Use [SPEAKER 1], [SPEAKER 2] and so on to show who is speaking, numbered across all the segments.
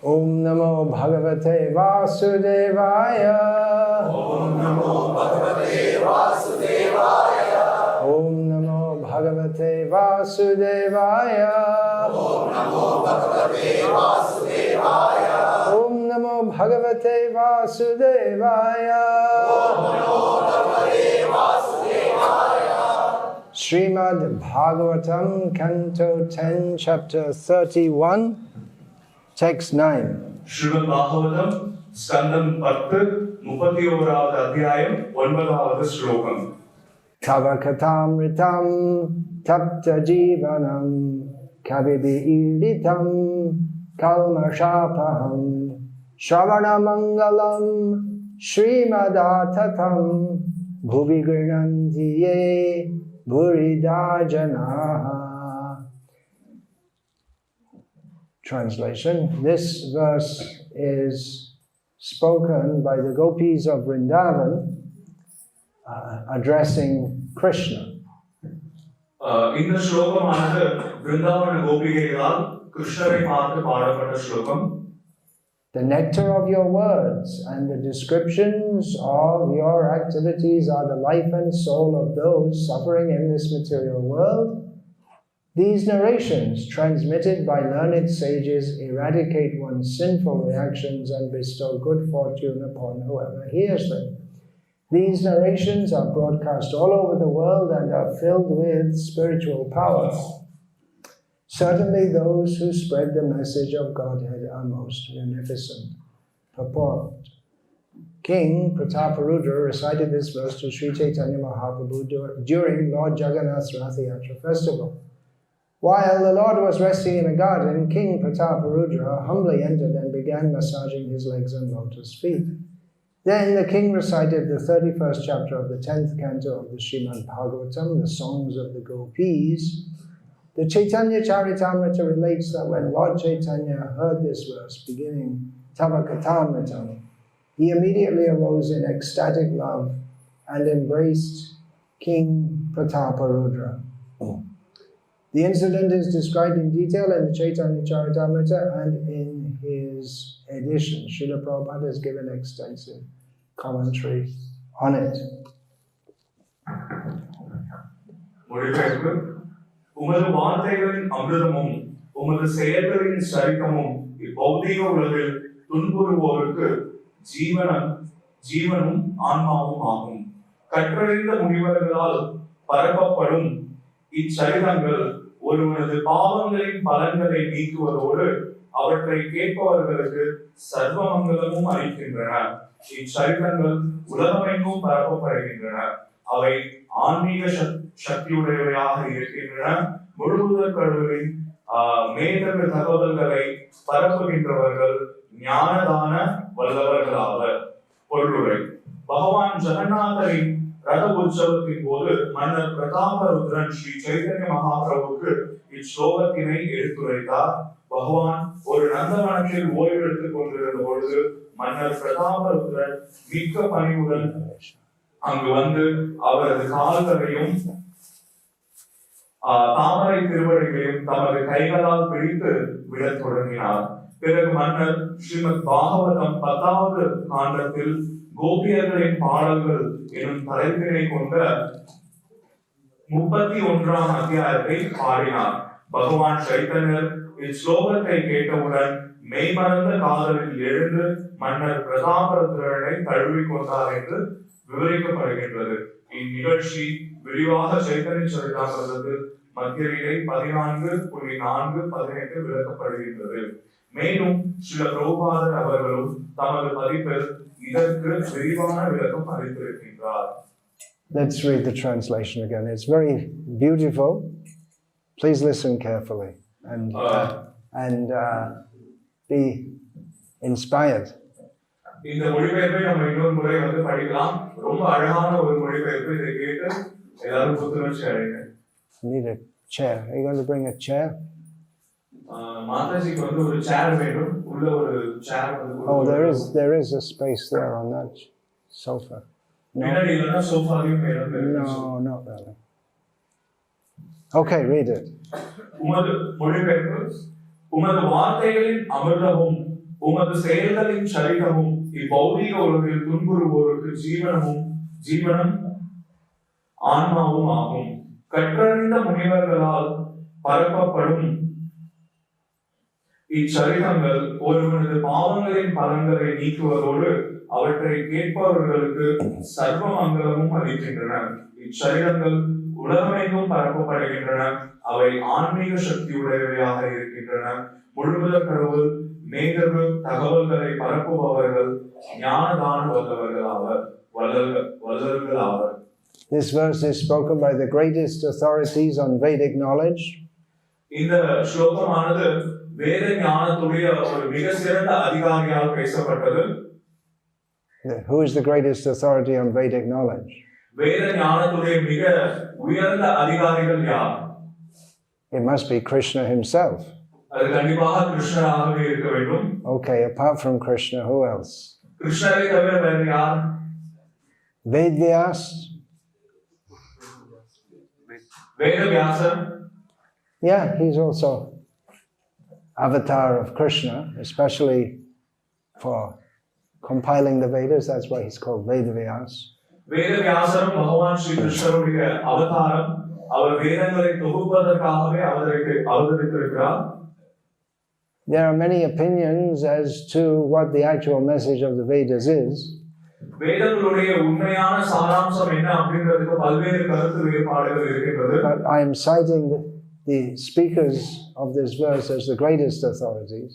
[SPEAKER 1] Om Namo Bhagavate Vasudevaya.
[SPEAKER 2] Om Namo Bhagavate Vasudevaya.
[SPEAKER 1] Om Namo Bhagavate Vasudevaya.
[SPEAKER 2] Om Namo Bhagavate Vasudevaya.
[SPEAKER 1] Om Namo Bhagavate Vasudevaya.
[SPEAKER 2] Om Namo Bhagavate Vasudevaya.
[SPEAKER 1] Srimad Bhagavatam, Canto 10, Chapter 31, Text 9.
[SPEAKER 3] Srimad Bhagavatam, Skandam 10, 31வது அத்தியாயம் 9வது ஸ்லோகம்.
[SPEAKER 1] Tava katamritam tapta jivanam kavibi iritam kalmashapaham shravana mangalam srimadatatam bhuvi grinanti ye buridajanaha. Translation. This verse is spoken by the gopis of Vrindavan addressing Krishna.
[SPEAKER 3] இந்த ஸ்லோகமானது விருந்தாவன கோபிகைகளால் கிருஷ்ணரை பார்த்து பாடப்பட்ட ஸ்லோகம்.
[SPEAKER 1] The nectar of your words and the descriptions of your activities are the life and soul of those suffering in this material world. These narrations, transmitted by learned sages, eradicate one's sinful reactions and bestow good fortune upon whoever hears them. These narrations are broadcast all over the world and are filled with spiritual power. Certainly those who spread the message of Godhead are most munificent. Purport. King Prataparudra recited this verse to Sri Chaitanya Mahaprabhu during Lord Jagannath's Rath Yatra festival. While the Lord was resting in a garden, King Prataparudra humbly entered and began massaging his legs and lotus feet. Then the king recited the 31st chapter of the 10th canto of the Srimad Bhagavatam, the songs of the gopis. The Chaitanya Charitamrita relates that when Lord Chaitanya heard this verse beginning, Tava Katamritam, he immediately arose in ecstatic love and embraced King Prataparudra. The incident is described in detail in the Chaitanya Charitamrita and in his edition. Srila Prabhupada has given extensive commentary on it.
[SPEAKER 3] மொழிபெயர்ப்பு. உமது வார்த்தைகளின் அமிர்தமும் உமது செயல்களின் சரிதமும் இப்பௌதீக உலகில் துன்புறுவோருக்கு ஜீவனும் ஆன்மாவும் ஆகும். கற்றறிந்த முனிவர்களால் பரப்பப்படும் இச்சரிதங்கள் ஒருவனது பாவங்களின் பலன்களை நீக்குவதோடு அவற்றை கேட்பவர்களுக்கு சர்வமங்கலமும் அளிக்கின்றன. இச்சரிதங்கள் உலகமெங்கும் பரப்பப்படுகின்றன. அவை ஆன்மீக சக்தியுடையவையாக இருக்கின்றன. முழுமுதற் கடவுளின் மேதக தகவல்களை பரப்புகின்றவர்கள் ஞானதான வல்லவர்களாவர். பொருளுரை. பகவான் ஜெகநாதரின் ரத உற்சவத்தின் போது மன்னர் பிரதாபருத்ரன் ஸ்ரீ சைதன்ய மகாபிரபுக்கு இஸ்லோகத்தினை எடுத்துரைத்தார். பகவான் ஒரு நந்தவனத்தில் ஓய்வெடுத்துக் கொண்டிருந்த பொழுது மன்னர் பிரதாபருத்ரன் மிக்க பணிவுடன் அங்கு வந்து அவரது கால்களையும் தாமரை திருவடிகளையும் தமது கைகளால் பிடித்து விடத் தொடங்கினார். பிறகு மன்னர் ஸ்ரீமத் பாகவதம் 10வது காண்டத்தில் கோபியர்களின் பாடல்கள் எனும் தலைப்பினை கொண்ட 31ஆம் அத்தியாயத்தை பாடினார். பகவான் சைத்தன்யர் இஸ்லோகத்தை கேட்டவுடன் மெய்மறந்த காதலில் எழுந்து மன்னர் பிரதாபருத்ரனை தழுவிக் கொண்டார் என்று விவரிக்கப்படுகின்றது. இந்நிகழ்ச்சி விரிவாக சைத்தன்ய சரிதாமிரதத்தில் மத்தியரிகை 14.4-18 விளக்கப்படுகின்றது. மேலும் சில பிரபுபாதர் அவர்களும் தமது பதிப்பில் இதற்கு விரிவான விளக்கம் அளித்திருக்கின்றார்.
[SPEAKER 1] Let's read the translation again. It's very beautiful. Please listen carefully and be inspired.
[SPEAKER 3] இந்த மொழிபெயர்ப்பை நம்ம இன்னொரு முறை வந்து படிக்கலாம். ரொம்ப அழகான ஒரு மொழிபெயர்ப்பு. இதை கேட்டு எல்லாரும் புத்துணர்ச்சி அடைங்க.
[SPEAKER 1] Need a chair. Are you going to bring a chair?
[SPEAKER 3] மாதாஜிக்கு வந்து ஒரு சேர் வேணும். உள்ள ஒரு சேர் வந்து.
[SPEAKER 1] Oh, there is a space there on that sofa.
[SPEAKER 3] No,
[SPEAKER 1] not really. Okay, read it.
[SPEAKER 3] உமது மொழிபெயர்ப்பு. உமது வார்த்தைகளின் அமிர்தமும் உமது செயல்களின் சரிதமும் இப்பௌதிக உலகில் துன்புறுவோருக்கு ஜீவனம் ஆன்மாவும் ஆகும். கற்றறிந்த முனிவர்களால் பரப்பப்படும் இச்சரிதங்கள் ஒருவனது பாவங்களின் பலன்களை நீக்குவதோடு அவற்றை கேட்பவர்களுக்கு சர்வ மங்களமும் அளிக்கின்றன. இச்சரிதங்கள் உலகமெங்கும் பரப்பப்படுகின்றன. அவை ஆன்மீக சக்தியுடையவையாக இருக்கின்றன. முழுவதற் கடவுள் நேர்வு தகவல்களை பரப்புபவர்கள் ஞானதான வல்லவர்கள் ஆவர்.
[SPEAKER 1] This verse is spoken by the greatest authorities on Vedic knowledge.
[SPEAKER 3] இந்த ஸ்லோகமானது வேத ஞானத்துடைய ஒரு மிக சிறந்த அதிகாரியால் பேசப்பட்டது.
[SPEAKER 1] Who is the greatest authority on Vedic knowledge?
[SPEAKER 3] வேத ஞானத்துடைய மிக உயர்ந்த அதிகாரிகள் யார்?
[SPEAKER 1] It must be Krishna himself.
[SPEAKER 3] அது கண்டிப்பாக கிருஷ்ணராகவே இருக்க வேண்டும்.
[SPEAKER 1] Okay, apart from Krishna, who else?
[SPEAKER 3] கிருஷ்ணரை தவிர வேறு யார்?
[SPEAKER 1] Vedvyas?
[SPEAKER 3] Vedavyasa.
[SPEAKER 1] Yeah, he's also avatar of Krishna, especially for compiling the Vedas. That's why he's called Vedavyas.
[SPEAKER 3] வேதவியாசரும் பகவான் ஸ்ரீ கிருஷ்ணருடைய அவதாரம். அவர் வேதங்களை தொகுப்பதற்காகவே அவதரித்திருக்கிறார்.
[SPEAKER 1] There are many opinions as to what the actual message of the Vedas is.
[SPEAKER 3] வேதங்களுடைய உண்மையான சாராம்சம் என்ன அப்படிங்கிறதுக்கு பல்வேறு கருத்து வேறுபாடுகள் இருக்கின்றது.
[SPEAKER 1] But I am citing the speakers of this verse as the greatest authorities.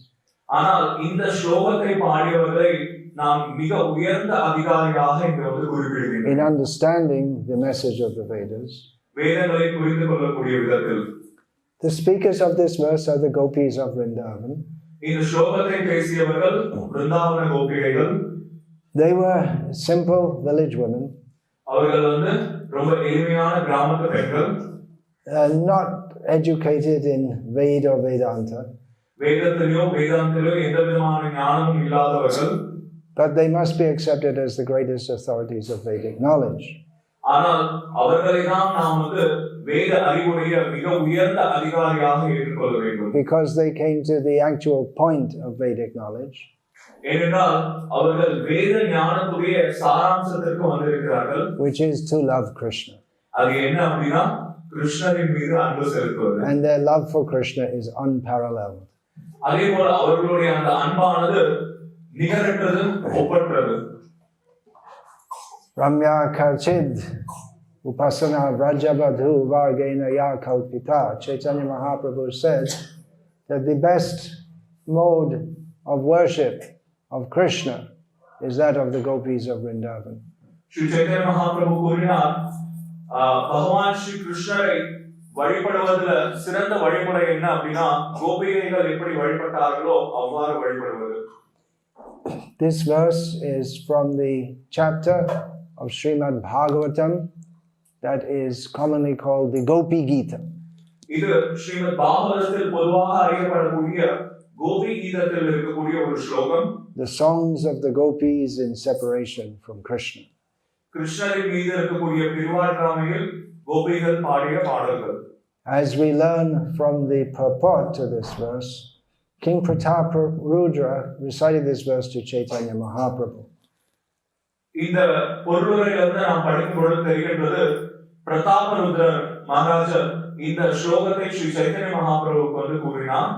[SPEAKER 3] ஆனால் இந்த ஸ்லோகத்தை பாடியவர்களை நாம் மிக உயர்ந்த அதிகாரியாக இங்கு வந்து குறிப்பிடுகிறோம்.
[SPEAKER 1] In understanding the message of the Vedas.
[SPEAKER 3] வேதங்களை புரிந்து கொள்ளக்கூடிய விதத்தில்.
[SPEAKER 1] The speakers of this verse are the gopis of Vrindavan.
[SPEAKER 3] இந்த ஸ்லோகத்தை பேசியவர்கள் விருந்தாவன கோபிகைகள்.
[SPEAKER 1] They were simple village women.
[SPEAKER 3] அவர்கள் வந்து ரொம்ப எளிமையான கிராமத்து பெண்கள்.
[SPEAKER 1] Not educated in Veda or Vedanta.
[SPEAKER 3] வேதத்திலோ வேதாந்திலோ எந்த விதமான ஞானமும் இல்லாதவர்கள்.
[SPEAKER 1] But they must be accepted as the greatest authorities of Vedic knowledge.
[SPEAKER 3] ஆனால் அவர்களை தான் நாம் வந்து வேத அறிவுடைய மிக உயர்ந்த அதிகாரியாக ஏற்றுக்கொள்ள வேண்டும்.
[SPEAKER 1] Because they came to the actual point of Vedic knowledge.
[SPEAKER 3] ஏனென்றால் அவர்கள் வேத ஞானத்துடைய சாராம்சத்திற்கு வந்திருக்கிறார்கள்.
[SPEAKER 1] Which is to love Krishna.
[SPEAKER 3] அது என்ன அப்படின்னா கிருஷ்ணரின் மீது அன்பு செலுத்துவது.
[SPEAKER 1] And their love for Krishna is unparalleled.
[SPEAKER 3] அதே போல அவர்களுடைய அந்த அன்பானது நிகரற்றது, ஒப்பற்றது.
[SPEAKER 1] Ramya Kachid Upasana Vrajabadhu Vargena Ya Kalpita. Chaitanya Mahaprabhu said that the best mode of worship of Krishna is that of the gopis of Vrindavan.
[SPEAKER 3] Shri Chaitanya Mahaprabhu கூறினார், பகவான் ஸ்ரீ கிருஷ்ணரை வழிபடுவதுல சிறந்த வழிமுறை என்ன அப்படின்னா கோபிகைகள் எப்படி வழிபட்டார்களோ அவ்வாறு வழிபடுவது.
[SPEAKER 1] This verse is from the chapter of Srimad Bhagavatam that is commonly called the Gopi Gita.
[SPEAKER 3] இது ஸ்ரீமத் பாகவதத்தில் பொதுவாக அறியப்படக்கூடிய கோபி கீதத்தில் இருக்கக்கூடிய ஒரு ஸ்லோகம்.
[SPEAKER 1] The songs of the gopis in separation from Krishna.
[SPEAKER 3] கிருஷ்ணரின் மீது இருக்கக்கூடிய பிரிவாற்றாமையில் கோபிகள் பாடிய பாடல்கள்.
[SPEAKER 1] As we learn from the purport to this verse, King Prataparudra recited this verse to Chaitanya Mahaprabhu.
[SPEAKER 3] இந்த பொருளுரையிலிருந்து நாம் படிக்கும் பொழுது தெரிகின்றது, பிரதாபருத்ரர் மகாராஜர் இந்த ஸ்லோகத்தை ஸ்ரீ சைத்தன்ய மகாபிரபுவுக்கு வந்து கூறினார்.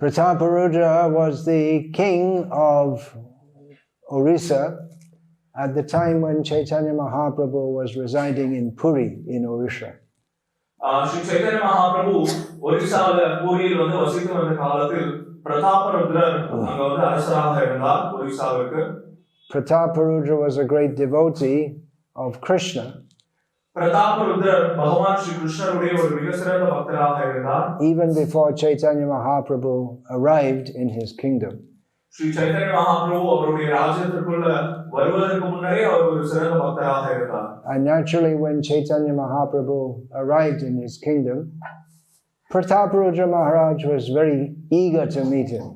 [SPEAKER 1] Prataparudra was the king of Orissa at the time when Chaitanya Mahaprabhu was residing in Puri in Orissa.
[SPEAKER 3] Sri Chaitanya Mahaprabhu ஒரிசால பூரியில் வந்து வசித்து வந்த காலத்தில் பிரதாபருத்ரர் அங்க வந்து அரசராக இருந்தார் ஒரிசாவுக்கு.
[SPEAKER 1] Prataparudra was a great devotee of Krishna.
[SPEAKER 3] பிரதாபருத்ரர் பகவான் ஸ்ரீ கிருஷ்ணருடைய ஒரு மிக சிறந்த பக்தராக இருந்தார்.
[SPEAKER 1] Even before Chaitanya Mahaprabhu arrived in his kingdom.
[SPEAKER 3] Sri Chaitanya Mahaprabhu அவருடைய ராஜ்யத்திற்குள்ள வருவதற்கு முன்னரே அவர் ஒரு சிறந்த பக்தராக இருந்தார்.
[SPEAKER 1] And naturally when Chaitanya Mahaprabhu arrived in his kingdom, Prataparudra Maharaj was very eager to meet him.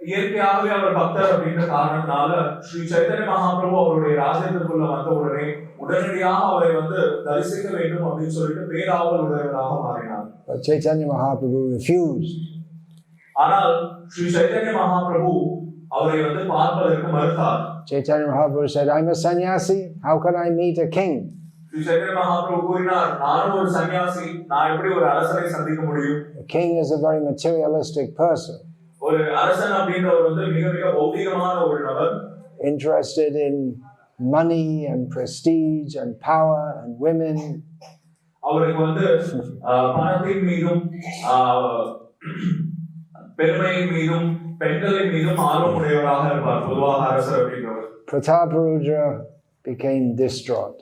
[SPEAKER 3] இயற்கையாகவே அவர் பக்தர் அப்படின்ற காரணத்தினால ஸ்ரீ சைத்தன்ய மகாபிரபு அவருடைய ராஜ்யத்திற்குள்ள வந்த உடனே உடனடியாக அவரை வந்து தரிசிக்க வேண்டும் அப்படின்னு சொல்லிட்டு பேராவல் உடையவராக மாறினார்.
[SPEAKER 1] But Chaitanya Mahaprabhu refused.
[SPEAKER 3] ஆனால் ஸ்ரீ சைத்தன்ய மகாபிரபு அவரை வந்து பார்ப்பதற்கு மறுத்தார்.
[SPEAKER 1] Chaitanya Mahaprabhu said, I'm a sannyasi, how can I meet a king?
[SPEAKER 3] Sri Chaitanya Mahaprabhu கூறினார், நானும் ஒரு சன்னியாசி, நான் எப்படி ஒரு அரசனை சந்திக்க முடியும்?
[SPEAKER 1] A king is a very materialistic person.
[SPEAKER 3] ஒரு அரசன் அப்படின்றவர் வந்து மிக மிக பௌதிகமான ஒரு நபர்.
[SPEAKER 1] Interested in money and prestige and power and women.
[SPEAKER 3] அவருக்கு வந்து பணத்தின் மீதும் பெருமையின் மீதும் பெண்களின் மீதும் ஆர்வமுடையவராக இருப்பார் பொதுவாக அரசர் அப்படின்றவர்.
[SPEAKER 1] Prataparudra became distraught.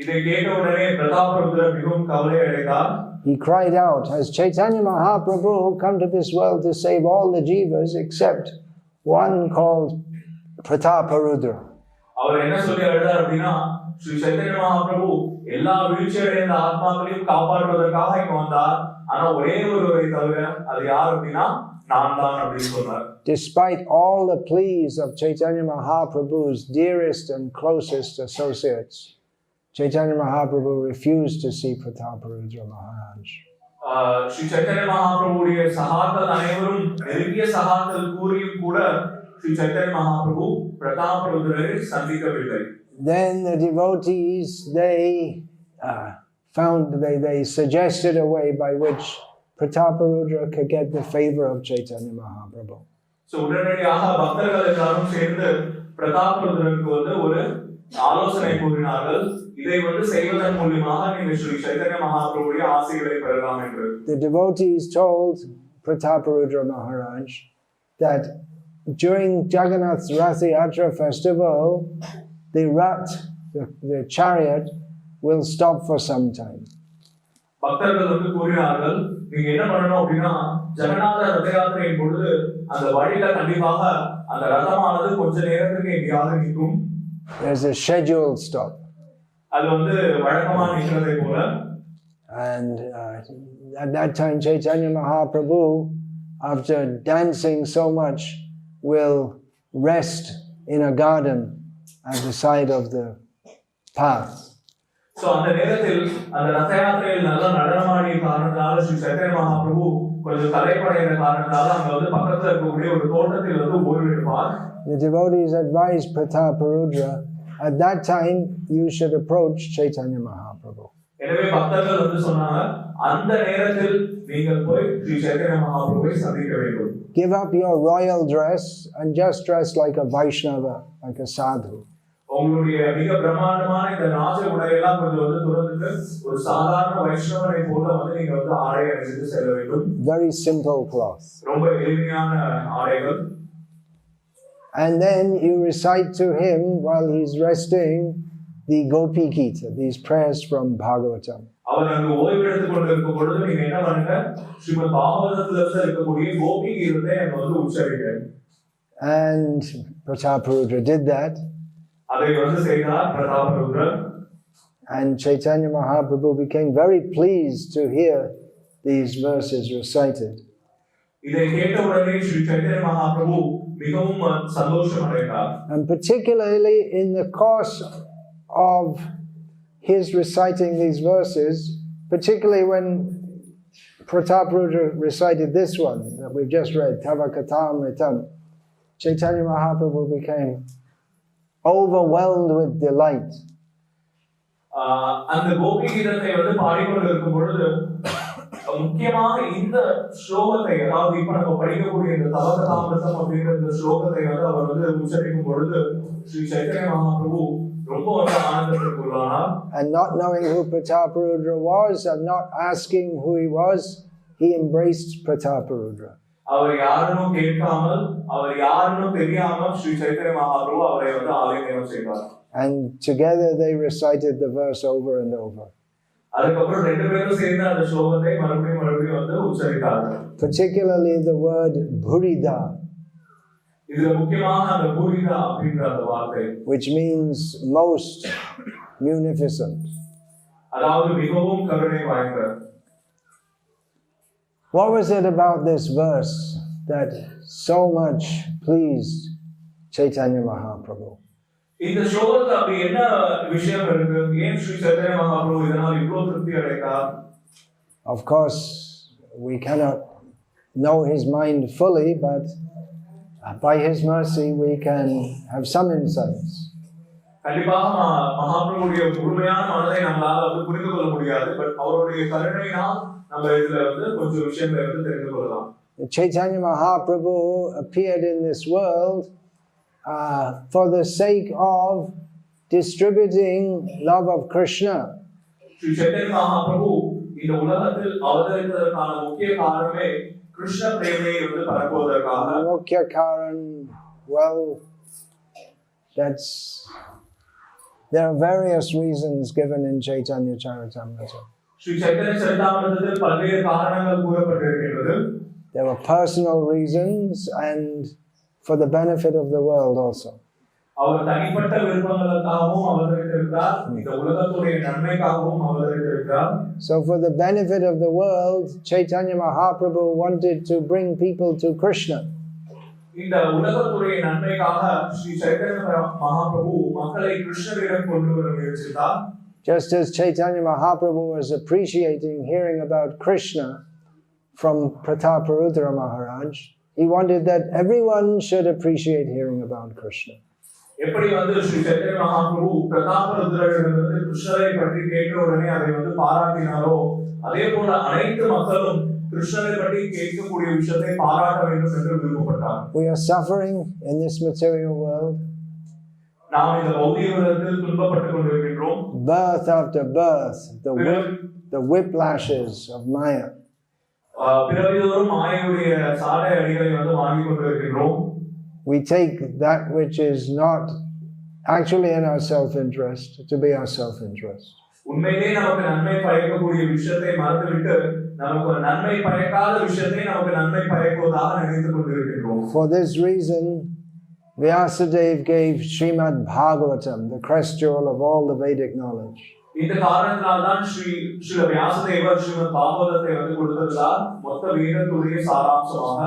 [SPEAKER 3] இதை கேட்ட உடனே பிரதாபருத்ரர் மிகவும் கவலை அடைந்தார்.
[SPEAKER 1] He cried out, has Chaitanya Mahaprabhu come to this world to save all the jivas except one called Prataparudra?
[SPEAKER 3] அவர் என்ன சொல்லி அழுதார் அப்படின்னா, ஸ்ரீ சைத்தன்ய மகாபிரபு எல்லா வீழ்ச்சியடைந்த ஆத்மாக்களையும் காப்பாற்றுவதற்காக இங்க வந்தார். ஆனா ஒரே ஒருவரை தவிர அது யார் அப்படின்னா நான் தான் அப்படின்னு சொன்னார்.
[SPEAKER 1] Despite all the pleas of Chaitanya Mahaprabhu's dearest and closest associates, Chaitanya Mahaprabhu refused to see Prataparudra Maharaj.
[SPEAKER 3] Sri Chaitanya மகாபிரபுடைய சகாக்கள் அனைவரும் நெருங்கிய சகாக்கள் கூறியும் கூட Sri Chaitanya Mahaprabhu பிரதாபருத்ரரை சந்திக்கவில்லை.
[SPEAKER 1] Then the devotees, they suggested a way by which Prataparudra could get the favor of Chaitanya Mahaprabhu.
[SPEAKER 3] So உடனடியாக பக்தர்கள் எல்லாரும் சேர்ந்து பிரதாபருத்ரருக்கு வந்து ஒரு ஆலோசனை கூறினார்கள். இதை வந்து செய்வதன் மூலமாக நீங்கள் ஸ்ரீ சைத்தன்ய மகாபிரபுடைய ஆசீர்வாதத்தை பெறலாம் என்று.
[SPEAKER 1] The devotees told Prataparudra Maharaj that during Jagannath's Rath Yatra festival, the chariot will stop for some time.
[SPEAKER 3] பக்தர்கள் வந்து கூறினார்கள், நீங்க என்ன பண்ணணும் அப்படின்னா ஜெகநாத ரத யாத்திரையின் பொழுது அந்த வழியில கண்டிப்பாக அந்த ரதமானது கொஞ்ச நேரத்துக்கு எங்கேயாவது நிற்கும்.
[SPEAKER 1] There's a scheduled stop.
[SPEAKER 3] அது வந்து வழக்கமா நிற்கிறதை போல.
[SPEAKER 1] And at that time Chaitanya Mahaprabhu, after dancing so much, will rest in a garden at the side of the path.
[SPEAKER 3] So அந்த நேரத்தில் அந்த ரத யாத்திரையில் நல்ல நடனமாடிய காரணத்தால ஸ்ரீ சைத்தன்ய மகாபிரபு கொஞ்சம் தலைப்படைந்த காரணத்தால அங்க வந்து பக்கத்துல இருக்கக்கூடிய ஒரு தோட்டத்தில் வந்து ஓய்வெடுப்பார்.
[SPEAKER 1] The devotees advised Prataparudra, at that time you should approach Chaitanya Mahaprabhu.
[SPEAKER 3] எனவே பக்தர்கள் வந்து சொன்னாங்க, அந்த நேரத்தில் நீங்கள் போய் ஸ்ரீ சைத்தன்ய மகாபிரபுவை சந்திக்க வேண்டும்.
[SPEAKER 1] Give up your royal dress and just dress like a Vaishnava, like a sadhu.
[SPEAKER 3] உங்களுடைய மிக பிரம்மாண்டமான இந்த ராஜ உடையெல்லாம் கொஞ்சம் வந்து துறந்துட்டு ஒரு சாதாரண வைஷ்ணவனை போல வந்து நீங்க வந்து ஆடை அணிந்து செல்ல வேண்டும்.
[SPEAKER 1] Very simple cloth.
[SPEAKER 3] ரொம்ப எளிமையான ஆடைகள்.
[SPEAKER 1] And then you recite to him while he's resting the Gopi Gita, these prayers from Bhagavatam.
[SPEAKER 3] அவர் அங்கு ஓய்வு எடுத்துக் கொண்டிருக்கும் பொழுது நீங்க என்ன பண்ணுங்க, ஸ்ரீமத் பாகவதத்துல இருக்கக்கூடிய கோபி கீதத்தை அங்க வந்து உச்சரிங்க.
[SPEAKER 1] And Prataparudra did that.
[SPEAKER 3] அதை வந்து செய்தார் பிரதாபருத்ர.
[SPEAKER 1] And Chaitanya Mahaprabhu became very pleased to hear these verses recited.
[SPEAKER 3] இதை கேட்ட உடனே ஸ்ரீ சைத்தன்ய மகாபிரபு மிகவும் சந்தோஷம் அடைந்தார்.
[SPEAKER 1] And particularly in the course of his reciting these verses, particularly when Prataparudra recited this one that we've just read, Tava Kathamritam, Chaitanya Mahaprabhu became overwhelmed with delight.
[SPEAKER 3] அந்த கோபி கீதத்தை வந்து பாடிக்கொண்டு இருக்கும் பொழுது முக்கியமாக இந்த ஸ்லோகத்தை, அதாவது இப்ப நம்ம படிக்கக்கூடிய இந்த தவ கதாமிருதம் அப்படிங்கிற இந்த ஸ்லோகத்தை வந்து அவர் வந்து உச்சரிக்கும் பொழுது ஸ்ரீ சைத்தன்ய மகாபிரபு ரொம்ப வந்து ஆனந்தத்துக்கு உள்ளானார்.
[SPEAKER 1] And not knowing who Prataparudra was and not asking who he was, he embraced Prataparudra.
[SPEAKER 3] அவர் யாருன்னு கேட்காமல், அவர் யாருன்னு தெரியாமல் ஸ்ரீ சைத்தன்ய மகாபிரபு அவரை வந்து ஆலிங்கனம் செய்தார்.
[SPEAKER 1] And together they recited the verse over and over.
[SPEAKER 3] அதுக்கப்புறம் ரெண்டு பேரும் சேர்ந்து அந்த ஸ்லோகத்தை மறுபடியும் வந்து உச்சரித்தார்கள்.
[SPEAKER 1] Particularly the word burida,
[SPEAKER 3] இதுல முக்கியமாக அந்த புரிதா அப்படிங்கிற அந்த வார்த்தை,
[SPEAKER 1] which means most munificent.
[SPEAKER 3] அதாவது மிகவும் கருணை வாய்ந்த.
[SPEAKER 1] What was it about this verse that so much pleased Chaitanya Mahaprabhu?
[SPEAKER 3] இந்த ஸ்லோகத்துல அப்படி என்ன விஷயம் இருக்கு? ஏன் ஸ்ரீ சைத்தன்ய மகாபிரபு இதனால் இவ்வளவு திருப்தி அடைந்தார்?
[SPEAKER 1] Of course, we cannot know his mind fully, but by his mercy we can have some insights.
[SPEAKER 3] கண்டிப்பாக மகாபிரபுடைய முழுமையான மனதை நம்மளால புரிந்து கொள்ள முடியாது, பட் அவருடைய கருணையினால் நம்ம இதுல கொஞ்சம் விஷயங்களை தெரிந்து கொள்ளலாம்.
[SPEAKER 1] Chaitanya Mahaprabhu appeared in this world for the sake of distributing love of Krishna.
[SPEAKER 3] Sri Chaitanya Mahaprabhu இந்த உலகத்தில் அவதரித்ததற்கான முக்கிய காரணமே கிருஷ்ண பிரேமையை பரப்புவதற்காக.
[SPEAKER 1] முக்கிய காரணம், well, there are various reasons given in Chaitanya Charitamrita.
[SPEAKER 3] Sri Chaitanya Charitamritathil பல்வேறு காரணங்கள் கூறப்பட்டிருக்கின்றது.
[SPEAKER 1] There were personal reasons and for the benefit of the world also.
[SPEAKER 3] அவர் தனிப்பட்ட விருப்பங்களுக்காகவும் அவதரித்திருக்கிறார், இந்த உலகத்துடைய நன்மைக்காகவும் அவதரித்திருக்கிறார்.
[SPEAKER 1] So for the benefit of the world, Chaitanya Mahaprabhu wanted to bring people to Krishna.
[SPEAKER 3] இந்த உலகத்துடைய நன்மைக்காக ஸ்ரீ சைத்தன்ய மகாபிரபு மக்களை கிருஷ்ணரிடம் கொண்டு வர முயற்சித்தார்.
[SPEAKER 1] Just as Chaitanya Mahaprabhu was appreciating hearing about Krishna from Prataparudra Maharaj, he wanted that everyone should appreciate hearing about Krishna.
[SPEAKER 3] எப்படி ஸ்ரீ சைத்தன்ய மகாபிரபு பிரதாபருத்ரரிடமிருந்து கிருஷ்ணரை பற்றி கேட்ட உடனே அதை பாராட்டினாரோ, அதே போல அனைத்து மக்களும் கிருஷ்ணரை பற்றி கேட்கக்கூடிய விஷயத்தை பாராட்ட வேண்டும் என்று விருப்பப்பட்டார்.
[SPEAKER 1] We are suffering in this material world.
[SPEAKER 3] நாம் இந்த பௌதிக உலகத்தில் துன்பப்பட்டுக் கொண்டிருக்கின்றோம்.
[SPEAKER 1] Birth after birth, the whiplashes of Maya.
[SPEAKER 3] பிறவிதோறும் மாயையுடைய சாடை அடிகளை வாங்கிக் கொண்டிருக்கின்றோம்.
[SPEAKER 1] We take that which is not actually in our self-interest to be our self-interest.
[SPEAKER 3] உண்மையிலே நமக்கு நன்மை பயக்கக்கூடிய விஷயத்தை மறந்துவிட்டு நமக்கு நன்மை பயக்காத விஷயத்தை நமக்கு நன்மை பயக்குவதாக நினைத்துக் கொண்டிருக்கின்றோம்.
[SPEAKER 1] For this reason, Vyasadeva gave Srimad Bhagavatam, the crest jewel of all the Vedic knowledge.
[SPEAKER 3] இந்த காரணத்தினால் தான் ஸ்ரீ வியாசதேவர் ஸ்ரீமத் பாகவதத்தை கொடுத்திருக்கிறார், மொத்த வேதத்துடைய சாராம்சமாக.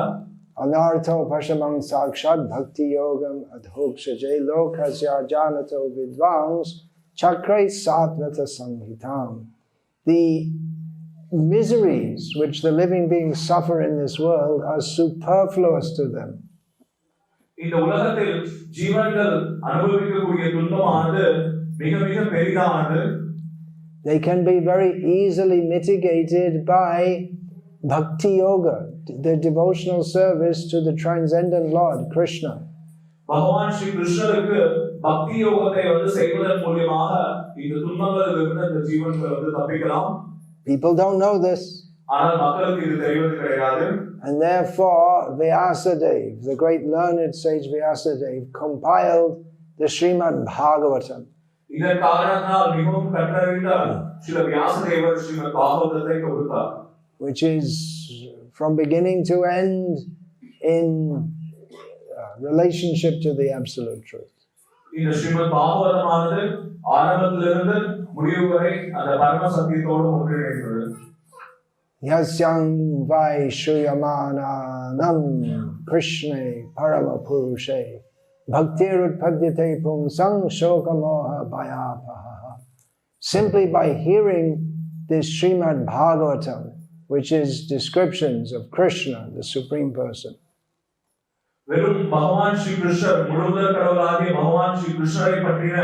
[SPEAKER 1] Anartho pashamang sakshad bhakti yogam adhokshaje lokasya janato vidvans chakrai satvata samhitam. The miseries which the living beings suffer in this world are superfluous to them.
[SPEAKER 3] இந்த உலகத்தில் ஜீவன்கள் அனுபவிக்கக்கூடிய துன்பமானது மிக மிக பெரிதானது.
[SPEAKER 1] They can be very easily mitigated by Bhakti Yoga, the devotional service to the transcendent Lord, Krishna.
[SPEAKER 3] பகவான் ஸ்ரீ கிருஷ்ணருக்கு பக்தி யோகத்தை செய்வதன் மூலமாக இந்த துன்பங்களிலிருந்து இந்த ஜீவன்கள் தப்பிக்கலாம்.
[SPEAKER 1] People don't know this.
[SPEAKER 3] ஆனால் மக்களுக்கு இது தெரிவது கிடையாது.
[SPEAKER 1] And therefore Vyasadeva, the great learned sage Vyasadeva, compiled the Srimad Bhagavatam.
[SPEAKER 3] இதன் காரணத்தால் மிகவும் கற்றறிந்த ஸ்ரீ வியாசதேவர் ஸ்ரீமத் பாகவதத்தை கொடுத்தார்.
[SPEAKER 1] Which is from beginning to end in relationship to the absolute truth.
[SPEAKER 3] இந்த ஸ்ரீமத் பாகவதமானது ஆரம்பத்திலிருந்து முடிவு வரை அந்த பரம சத்தியத்தோடு ஒன்றிணைந்தது.
[SPEAKER 1] Yasyang vai shuyamananam Krishne parama purushe bhaktirutpadyate pumsang shokamoha bhayapaha. Simply by hearing this Srimad Bhagavatam, which is descriptions of Krishna, the Supreme Person.
[SPEAKER 3] வெறும் பகவான் ஸ்ரீ கிருஷ்ணர் முழுமுதற் கடவுளாகிய பகவான் ஸ்ரீ கிருஷ்ணரை பற்றின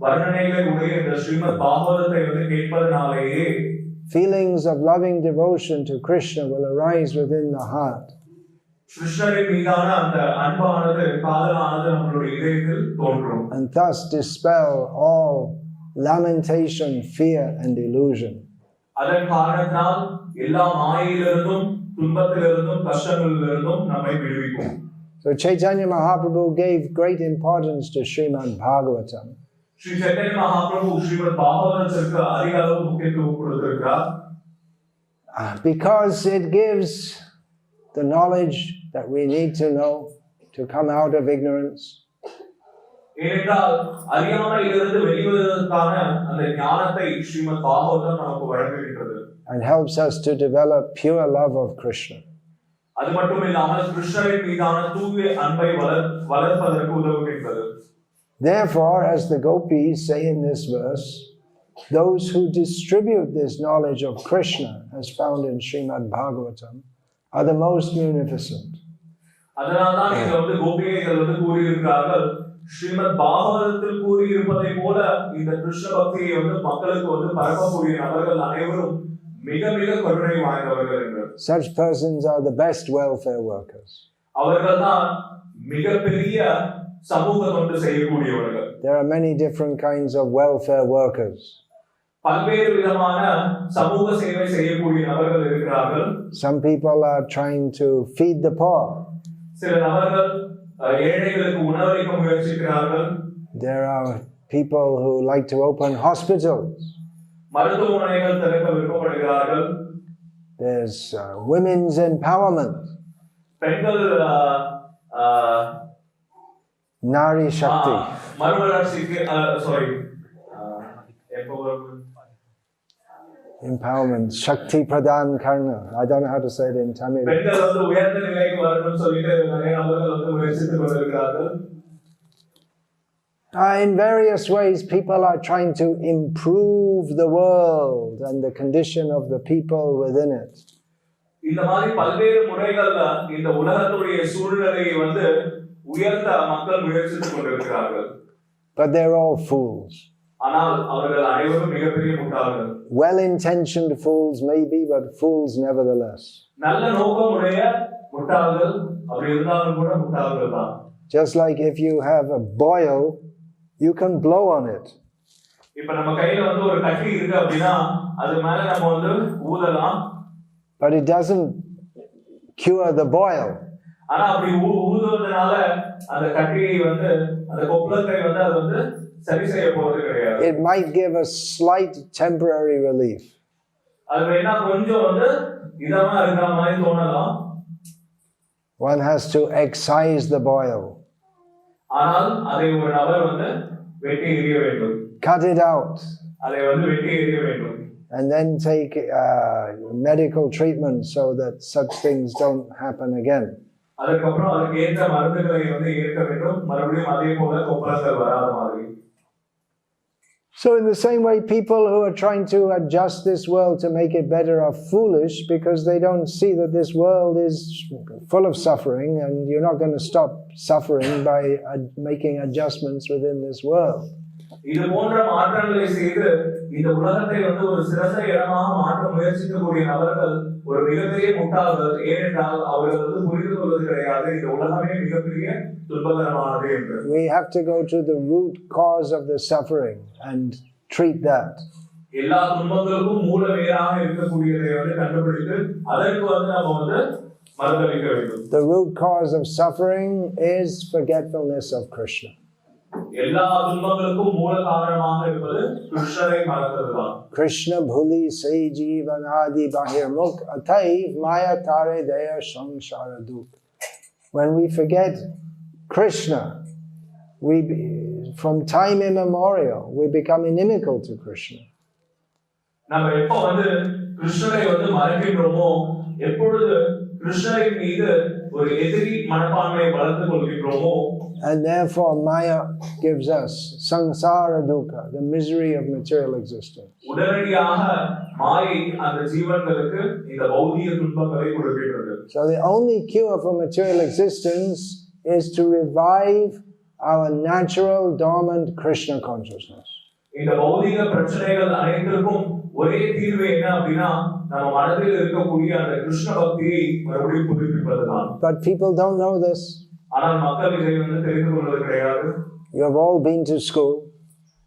[SPEAKER 3] வர்ணனைகளை உடைய இந்த ஸ்ரீமத் பாகவதத்தை கேட்பதனாலேயே
[SPEAKER 1] feelings of loving devotion to Krishna will arise within the heart.
[SPEAKER 3] கிருஷ்ணரின் மீதான அந்த அன்பானது காதலானது நம்மளுடைய இதயத்தில் தோன்றும்.
[SPEAKER 1] And thus dispel all lamentation, fear and illusion.
[SPEAKER 3] அதன் காரணத்தால் எல்லா மாயையிலிருந்தும் துன்பத்திலிருந்தும் கஷ்டங்களிலிருந்தும் நம்மை விடுவிக்கும்.
[SPEAKER 1] So Chaitanya Mahaprabhu gave great importance to Srimad Bhagavatam.
[SPEAKER 3] Sri Chaitanya Mahaprabhu Srimad Bhagavatamக்கு அதிக அளவு முக்கியத்துவம் கொடுத்திருக்கிறார்.
[SPEAKER 1] Because it gives the knowledge that we need to know to come out of ignorance.
[SPEAKER 3] ஏனென்றால் அறியாமையிலிருந்து வெளிவருவதற்கான அந்த ஞானத்தை ஸ்ரீமத் பாகவதம் நமக்கு வழங்குகிறது.
[SPEAKER 1] And helps us to develop pure love of Krishna.
[SPEAKER 3] அது மட்டும் இல்லாமல் கிருஷ்ணரின் மீதான தூய அன்பை வளர்ப்பதற்கு உதவுகின்றது.
[SPEAKER 1] Therefore, as the gopis say in this verse, those who distribute this knowledge of Krishna, as found in Srimad Bhagavatam, are the most munificent.
[SPEAKER 3] அதனால்தான் இங்க வந்து கோபிகைகள் வந்து கூறியிருக்கிறார்கள், ஸ்ரீமத் பாகவதத்தில் கூறியிருப்பதை போல இந்த கிருஷ்ண பக்தியை வந்து மக்களுக்கு வந்து பரப்பக்கூடிய நபர்கள் அனைவரும் மிக மிக கருணை வாய்ந்தவர்கள் என்று.
[SPEAKER 1] Such persons are the best welfare workers.
[SPEAKER 3] அவர்கள்தான் மிகப்பெரிய சமூக தொண்டு செய்யக்கூடியவர்கள்.
[SPEAKER 1] There are many different kinds of welfare workers.
[SPEAKER 3] பல்வேறு விதமான சமூக சேவை செய்யக்கூடிய நபர்கள் இருக்கிறார்கள்.
[SPEAKER 1] Some people are trying to feed the poor.
[SPEAKER 3] சில நபர்கள் ஏழைகளுக்கு உணவளிக்க முயற்சிக்கிறார்கள்.
[SPEAKER 1] There are people who like to open hospitals.
[SPEAKER 3] மருத்துவமனைகள் திறக்க விருப்பப்படுகிறார்கள்.
[SPEAKER 1] There's women's empowerment.
[SPEAKER 3] பெண்கள்
[SPEAKER 1] Nari Shakti.
[SPEAKER 3] மறுவளர்ச்சிக்கு
[SPEAKER 1] Empowerment. Shakti Pradhan Karna. I don't know how to say it in Tamil.
[SPEAKER 3] பெண்கள் வந்து உயர்ந்த நிலைக்கு வரணும்னு சொல்லிட்டு நிறைய நபர்கள் வந்து முயற்சித்துக் கொண்டிருக்கிறார்கள்.
[SPEAKER 1] In various ways, people are trying to improve the world and the condition of the people within it.
[SPEAKER 3] இந்த மாதிரி பல்வேறு முறைகள்ல இந்த உலகத்துடைய சூழ்நிலையை வந்து உயர்த்த மக்கள் முயற்சித்துக் கொண்டிருக்கிறார்கள்.
[SPEAKER 1] But they're all fools.
[SPEAKER 3] ஆனால் அவர்கள் அனைவரும் மிகப்பெரிய முட்டாள்கள்.
[SPEAKER 1] Well-intentioned fools maybe, but fools nevertheless.
[SPEAKER 3] நல்ல நோக்கமுடைய முட்டாள்கள், அப்படி இருந்தாலும் கூட முட்டாள்கள் தான்.
[SPEAKER 1] Just like if you have a boil, you can blow on it.
[SPEAKER 3] இப்ப நம்ம கையில வந்து ஒரு கட்டி இருக்கு அப்படினா அது மேல நம்ம வந்து ஊதலாம்.
[SPEAKER 1] But it doesn't cure the boil.
[SPEAKER 3] ஆனா அப்படி ஊதுவதனால அந்த கட்டியை வந்து அந்த கொப்பளத்தை வந்து அது வந்து சரி செய்ய போறது கிடையாது.
[SPEAKER 1] It might give a slight temporary relief.
[SPEAKER 3] அது வேணா கொஞ்சம் வந்து இதமா இருக்கிற மாதிரி தோணலாம்.
[SPEAKER 1] One has to excise the boil.
[SPEAKER 3] ஆனால் அதை ஒரு நபர் வந்து வெட்டி எறிய வேண்டும்.
[SPEAKER 1] Cut it out.
[SPEAKER 3] அதை வந்து வெட்டி எறிய வேண்டும்.
[SPEAKER 1] And then take medical treatment so that such things don't happen again.
[SPEAKER 3] அதுக்கப்புறம் அதுக்கு ஏற்ற மருந்துகளை வந்து ஏற்க வேண்டும். மறுபடியும் அதே போல கொப்பளங்கள் வராத மாதிரி.
[SPEAKER 1] So in the same way, people who are trying to adjust this world to make it better are foolish because they don't see that this world is full of suffering and you're not going to stop suffering by making adjustments within this world.
[SPEAKER 3] இது போன்ற மாற்றங்களை செய்து இந்த உலகத்தை வந்து ஒரு சிறந்த இடமாக மாற்ற முயற்சிக்கக்கூடிய நபர்கள் ஒரு மிகப்பெரிய முட்டாள்கள். ஏனென்றால் அவர்கள் வந்து புரிந்து கொள்வது கிடையாது இந்த உலகமே மிகப்பெரிய துன்பகரமானது என்று.
[SPEAKER 1] We have to go to the root cause of the suffering and treat that.
[SPEAKER 3] எல்லா துன்பங்களுக்கும் மூல வேராக இருக்கக்கூடியதை வந்து கண்டுபிடித்து அதற்கு வந்து நம்ம வந்து மருந்தளிக்க வேண்டும்.
[SPEAKER 1] The root cause of suffering is forgetfulness of Krishna.
[SPEAKER 3] எல்லா துன்பங்களுக்கும் மூல காரணமாக இருப்பது கிருஷ்ணரை மறந்ததுதான்.
[SPEAKER 1] Krishna bhuli se jivanadi bahirmukh athaiv maya tare daya samsara duk. When we forget Krishna, from time immemorial, we become inimical to Krishna.
[SPEAKER 3] நம்ம எப்போ வந்து கிருஷ்ணரை வந்து மறக்கின்றோமோ எப்பொழுது கிருஷ்ணரின் மீது ஒரு எதிரி மனப்பான்மையை வளர்த்து கொள்கின்றோமோ.
[SPEAKER 1] And therefore Maya gives us samsara dukkha, the misery of material existence.
[SPEAKER 3] உடனடியாக மாயை அந்த ஜீவன்களுக்கு இந்த பௌதிக துன்பங்களை கொடுக்கின்றது.
[SPEAKER 1] So the only cure for material existence is to revive our natural dormant Krishna consciousness.
[SPEAKER 3] இந்த பௌதிக பிரச்சனைகள் அனைத்திற்கும் ஒரே தீர்வு என்ன அப்படின்னா நம்ம மனதில் இருக்கக்கூடிய அந்த கிருஷ்ண பக்தியை மறுபடியும் புதுப்பிப்பதுதான்.
[SPEAKER 1] But people don't know this.
[SPEAKER 3] ஆனால் மக்கள் இதை வந்து தெரிந்து கொள்வது கிடையாது.
[SPEAKER 1] You have all been to school.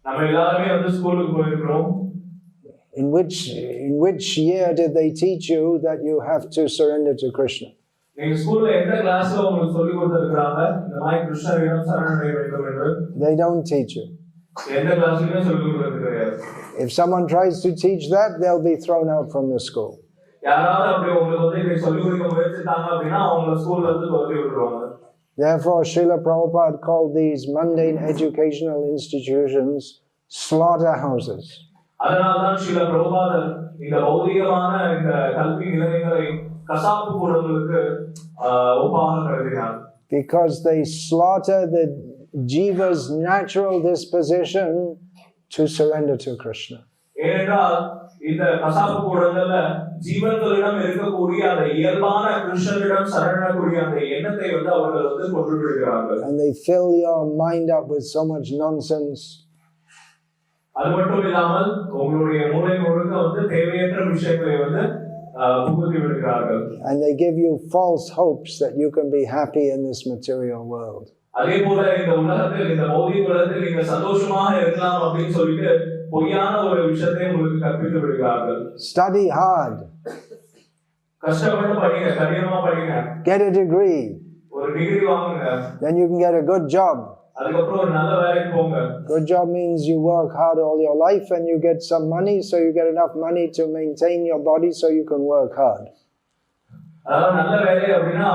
[SPEAKER 3] நம்ம எல்லாரும் வந்து ஸ்கூலுக்கு போயிருக்கிறோம்.
[SPEAKER 1] In which year did they teach you that you have to surrender to Krishna?
[SPEAKER 3] நீங்க ஸ்கூல்ல எந்த கிளாஸ்ல உங்களுக்கு சொல்லி கொடுத்திருக்காங்க இந்த மாதிரி கிருஷ்ணரிடம் சரணடைய வேண்டும் என்று?
[SPEAKER 1] They don't teach you.
[SPEAKER 3] எந்த கிளாஸ்லயுமே சொல்லி கொடுக்கிறது கிடையாது.
[SPEAKER 1] If someone tries to teach that, they'll be thrown out from the school.
[SPEAKER 3] யாராவது அப்படி உங்களுக்கு வந்து இதை சொல்லி கொடுக்க முயற்சித்தாங்க அப்படின்னா அவங்க ஸ்கூல்ல இருந்து துரத்தி விட்டுருவாங்க. Therefore,
[SPEAKER 1] Srila Prabhupada called these mundane educational institutions slaughterhouses.
[SPEAKER 3] அதனால்தான் ஸ்ரீல பிரபுபாதர் இந்த பௌதிகமான இந்த கல்வி நிலையங்களை கசாப்பு கூடங்களுக்கு ஒப்பாக கருதினார்.
[SPEAKER 1] Because they slaughter the jiva's natural disposition to surrender to Krishna.
[SPEAKER 3] ஏனென்றால் இந்த கசாப்பு கூடங்கள்ல ஜீவன்களிடம் இருக்கக்கூடிய அந்த இயல்பான கிருஷ்ணனிடம் சரணக்கூடிய அந்த எண்ணத்தை வந்து அவர்கள் வந்து கொண்டு விடுகிறார்கள்.
[SPEAKER 1] And they fill your mind up with so much nonsense.
[SPEAKER 3] அது மட்டும் இல்லாமல் உங்களுடைய மூளை முழுக்க வந்து தேவையற்ற விஷயங்களை வந்து புகுத்தி விடுகிறார்கள்.
[SPEAKER 1] And they give you false hopes that you can be happy in this material world.
[SPEAKER 3] அதே போல இந்த உலகத்தில் இந்த பௌதிக உலகத்தில் நீங்க சந்தோஷமாக இருக்கலாம் அப்படின்னு சொல்லிட்டு பொய்யான ஒரு விஷயத்தை உங்களுக்கு கற்பித்து விடுகிறார்கள்.
[SPEAKER 1] Study hard.
[SPEAKER 3] கஷ்டப்பட்டு படிங்க, கடினமா படிங்க.
[SPEAKER 1] Get a degree.
[SPEAKER 3] ஒரு டிகிரி வாங்குங்க.
[SPEAKER 1] Then you can get a good job.
[SPEAKER 3] அதுக்கப்புறம் ஒரு நல்ல வேலைக்கு போங்க.
[SPEAKER 1] Good job means you work hard all your life and you get some money, so you get enough money to maintain your body so you can work hard.
[SPEAKER 3] அதாவது நல்ல வேலை அப்படின்னா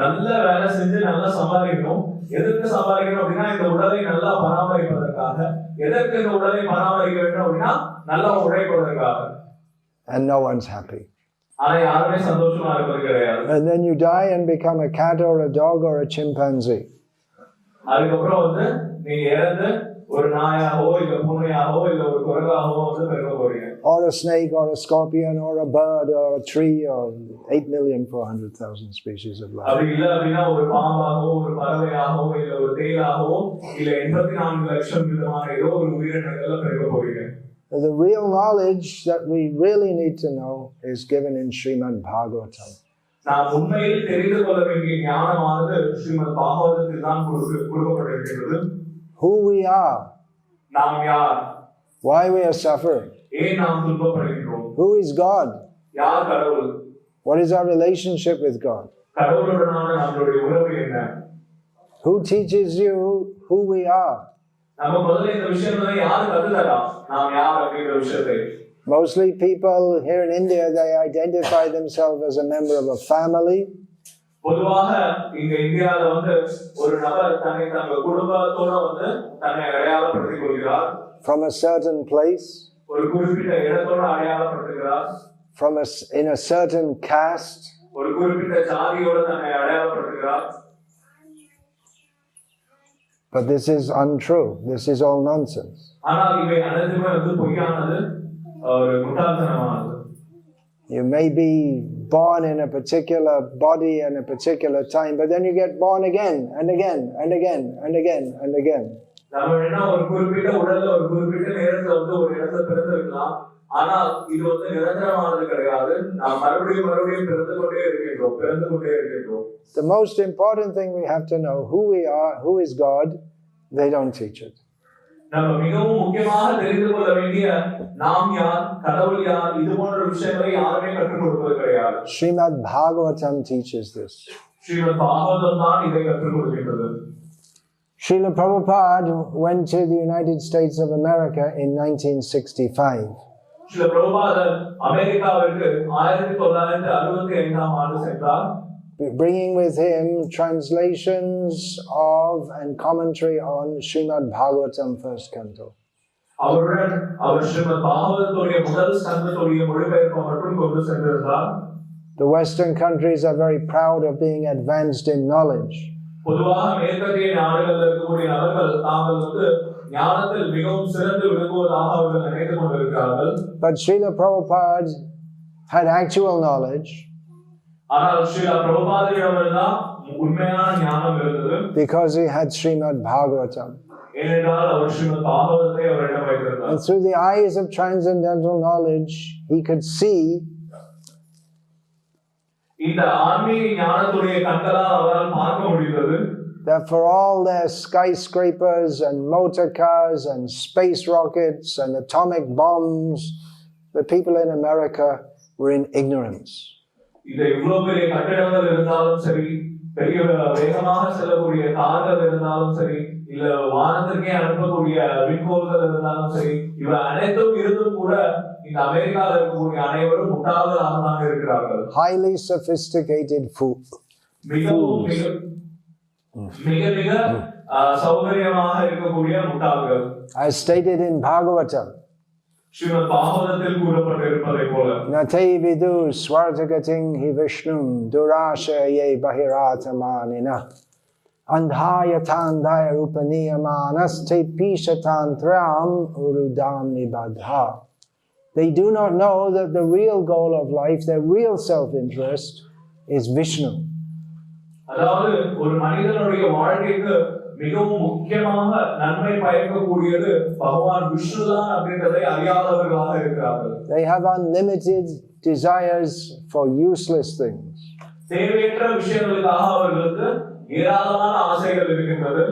[SPEAKER 3] நல்ல வேலை செஞ்சு நல்லா சம்பாதிக்கணும். எதற்கு சம்பாதிக்கணும் அப்படின்னா இந்த உடலை நல்லா பராமரிப்பதற்காக. எதற்கு இந்த உடலை பராமரிக்க வேண்டும் அப்படின்னா நல்லா உழைப்பதற்காக.
[SPEAKER 1] And no one's happy.
[SPEAKER 3] ஆனா யாருமே சந்தோஷமா இருப்பது கிடையாது.
[SPEAKER 1] And then you die and become a cat or a dog or a chimpanzee.
[SPEAKER 3] அதுக்கப்புறம் வந்து நீங்க இறந்து ஒரு நாயாவோ இல்ல பூனையாவோ இல்ல ஒரு குரங்காவோ வந்து பிறக்க போறீங்க.
[SPEAKER 1] Or a snake or a scorpion or a bird or a tree or 8,400,000 species of life.
[SPEAKER 3] அப்படி இல்ல அப்படின்னா ஒரு பாம்பாகவோ ஒரு பறவையாகவோ இல்ல ஒரு தேலாகவோ இல்ல 84 லட்சம் விதமான ஏதோ ஒரு உயிரினங்கள்ல பிறக்க போறீங்க.
[SPEAKER 1] The real knowledge that we really need to know is given in Srimad Bhagavatam.
[SPEAKER 3] நாம் உண்மையில் தெரிந்து கொள்ள வேண்டிய ஞானமானது ஸ்ரீமத் பாகவதத்தில் தான் கொடுக்கப்பட்டிருக்கிறது.
[SPEAKER 1] Who we are.
[SPEAKER 3] நாம் யார்?
[SPEAKER 1] Why we are suffering.
[SPEAKER 3] ஏன் நாம் துன்பப்படுகிறோம்?
[SPEAKER 1] Who is God?
[SPEAKER 3] யார் கடவுள்?
[SPEAKER 1] What is our relationship with God?
[SPEAKER 3] கடவுளுடனான நம்மளுடைய உறவு என்ன?
[SPEAKER 1] Who teaches you who we are?
[SPEAKER 3] நம்ம முதல்ல இந்த விஷயத்தை யார் கற்றுத்தரா? நாம் யார் அப்படிங்கிற விஷயத்தை.
[SPEAKER 1] Mostly people here in India, they identify themselves as a member of a family.
[SPEAKER 3] பொதுவாக இங்க இந்தியால வந்து ஒரு நபர் தன்னை தங்கள் குடும்பத்தோட வந்து தன்னை அடையாளப்படுத்திக் கொள்கிறார்.
[SPEAKER 1] From a certain place.
[SPEAKER 3] ஒரு குறிப்பிட்ட இடத்தோட அடையாளப்படுத்துகிறார்.
[SPEAKER 1] In a certain caste.
[SPEAKER 3] ஒரு குறிப்பிட்ட ஜாதியோட தன்னை அடையாளப்படுத்துகிறார்.
[SPEAKER 1] But this is untrue. This is all nonsense.
[SPEAKER 3] ஆனால் இவை அனைத்துமே வந்து பொய்யானது, ஒரு முட்டாள்தனமானது.
[SPEAKER 1] You may be born in a particular body and a particular time, but then you get born again and again and again and again and again.
[SPEAKER 3] நம்ம என்ன ஒரு குறிப்பிட்ட உடல்ல ஒரு குறிப்பிட்ட நேரத்துல வந்து ஒரு இடத்துல பிறந்திருக்கலாம், ஆனால் இது வந்து நிரந்தரமானது கிடையாது. நாம் மறுபடியும் பிறந்து கொண்டே இருக்கின்றோம்.
[SPEAKER 1] The most important thing we have to know who we are, who is God. They don't teach it.
[SPEAKER 3] நம்ம மிகவும் முக்கியமாக தெரிந்து கொள்ள வேண்டிய நாம் யார், கடவுள் யார், இது போன்ற விஷயங்களை யாருமே கற்றுக் கொடுப்பது கிடையாது.
[SPEAKER 1] Srimad Bhagavatam teaches this.
[SPEAKER 3] Srimad Bhagavatam தான் இதை கற்றுக் கொடுக்கின்றது.
[SPEAKER 1] Srila Prabhupada went to the United States of America in 1965.
[SPEAKER 3] Srila பிரபுபாதர் அமெரிக்காவிற்கு 1965ஆம் ஆண்டு சென்றார்.
[SPEAKER 1] Bringing with him translations of and commentary on Srimad Bhagavatam first canto.
[SPEAKER 3] அவருடன் அவர் ஸ்ரீமத் பாகவதத்துடைய முதல் ஸ்கந்தத்துடைய மொழிபெயர்ப்பு மற்றும் கொண்டு சென்றிருந்தார்.
[SPEAKER 1] The Western countries are very proud of being advanced in knowledge.
[SPEAKER 3] பொதுவாக மேற்கத்திய நாடுகளில் இருக்கக்கூடிய நபர்கள் தாங்கள் வந்து ஞானத்தில் மிகவும் சிறந்து விளங்குவதாக அவர்கள் நினைத்துக் கொண்டிருக்கிறார்கள்.
[SPEAKER 1] But Srila Prabhupada had actual knowledge.
[SPEAKER 3] ஆனால் ஸ்ரீல பிரபுபாதரிடம்தான் உண்மையான ஞானம் இருந்தது.
[SPEAKER 1] Because he had Srimad Bhagavatam.
[SPEAKER 3] ஏனென்றால் அவர் ஸ்ரீமத் பாகவதத்தை அவரிடம் வைத்திருந்தார்.
[SPEAKER 1] And through the eyes of transcendental knowledge, he could see
[SPEAKER 3] இந்த ஆன்மீக ஞானத்துடைய கண்களால் அவரால் பார்க்க முடிந்தது.
[SPEAKER 1] That for all their skyscrapers and motor cars and space rockets and atomic bombs, the people in America were in ignorance.
[SPEAKER 3] இந்த இவ்வளவு பெரிய கட்டிடங்கள் இருந்தாலும் சரி, பெரிய வேகமாக செல்லக்கூடிய கார்கள் இருந்தாலும் சரி, இல்ல வானத்திற்கே அனுப்பக்கூடிய விண்கோள்கள் இருந்தாலும் சரி, இவை அனைத்தும் இருந்தும் கூட இந்த அமெரிக்காவில் இருக்கக்கூடிய அனைவரும் முட்டாள்களாக தான் இருக்கிறார்கள்.
[SPEAKER 1] Highly sophisticated fools.
[SPEAKER 3] மிக சௌகரியமாக இருக்கக்கூடிய முட்டாள்கள்.
[SPEAKER 1] As stated in Bhagavatam.
[SPEAKER 3] Srimad பாகவதத்தில் கூறப்பட்டிருப்பதை போல
[SPEAKER 1] Nate vidu swartagating hi vishnum durashaye bahiratamanina andhayatandaya rupaniyamanaste pishatantram urudam nibadha. They do not know that the real goal of life, their real self-interest, is Vishnu.
[SPEAKER 3] அதாவது ஒரு மனிதனுடைய வாழ்க்கைக்கு மிகவும் முக்கியமாக நன்மை பயக்கக்கூடியது பகவான் விஷ்ணு தான் அப்படின்றதை அறியாதவர்களாக இருக்கிறார்கள்.
[SPEAKER 1] They have unlimited desires for useless things.
[SPEAKER 3] தேவையற்ற விஷயங்களுக்காக அவர்களுக்கு ஏராளமான ஆசைகள் இருக்கின்றது.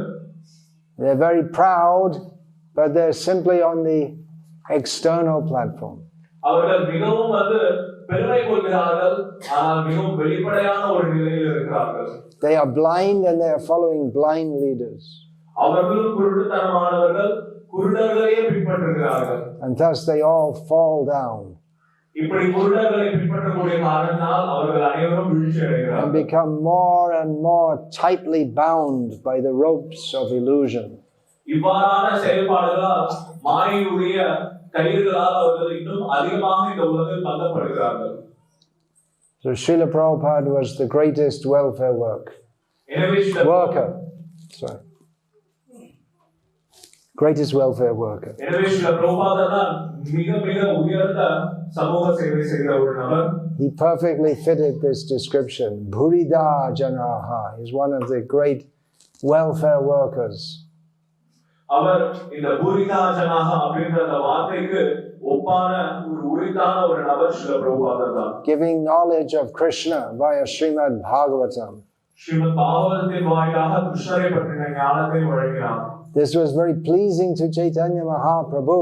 [SPEAKER 1] They're very proud, but they're simply on the external platform.
[SPEAKER 3] அவர்கள் மிகவும் பெருமை கொள்கிறார்கள், ஆனால் மிகவும் வெளிப்படையான ஒரு நிலையில் இருக்கிறார்கள்.
[SPEAKER 1] They are blind and they are following blind leaders.
[SPEAKER 3] அவர்களும் குருட்டுத்தனமானவர்கள், குருடர்களையே பின்பற்றுகிறார்கள்.
[SPEAKER 1] And thus they all fall down.
[SPEAKER 3] இப்படி குருடர்களை பின்பற்றக்கூடிய காரணத்தால் அவர்கள் அனைவரும் வீழ்ச்சி அடைகிறார்கள்.
[SPEAKER 1] And become more and more tightly bound by the ropes of illusion.
[SPEAKER 3] இவ்வாறான செயல்பாடுகளால் மாயையுடைய கயிறுகளால் அவர்கள் இன்னும் அதிகமாக இந்த உலகில் பந்தப்படுகிறார்கள்.
[SPEAKER 1] So Srila Prabhupada was the greatest welfare worker. Greatest welfare worker. He perfectly fitted this description. Bhurida Janaha is one of the great welfare workers.
[SPEAKER 3] அவர் இந்த பூரிதா ஜனாஹ அப்படிங்கற அந்த வார்த்தைக்கு ஒப்பான ஒரு உரித்தான ஒரு நபர் ஸ்ரீல பிரபுபாதர் தான்.
[SPEAKER 1] Giving knowledge of Krishna via Srimad Bhagavatam.
[SPEAKER 3] Srimad பாகவதத்தின் வாயிலாக கிருஷ்ணரை பற்றின ஞானத்தை வழங்கினார்.
[SPEAKER 1] This was very pleasing to Chaitanya Mahaprabhu.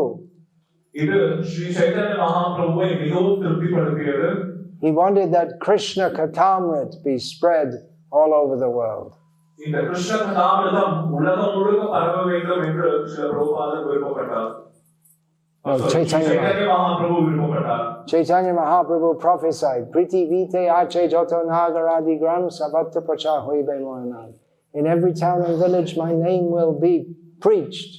[SPEAKER 3] இது ஸ்ரீ சைதன்ய மகாபிரபுவை மிகவும் திருப்திப்படுத்தியது.
[SPEAKER 1] He wanted that Krishna Katha be spread all over the world.
[SPEAKER 3] இந்த கிருஷ்ண கதாமிருதம் உலகம் முழுக்க பரவ வேண்டும் என்று ஸ்ரீல பிரபுபாதர் விருப்பப்பட்டார்.
[SPEAKER 1] Chaitanya Mahaprabhu prophesied, Priti Vite Ache Joto Nagaradi Gram Sabata Pracha Hoibe Mohanan. In every town and village my name will be preached.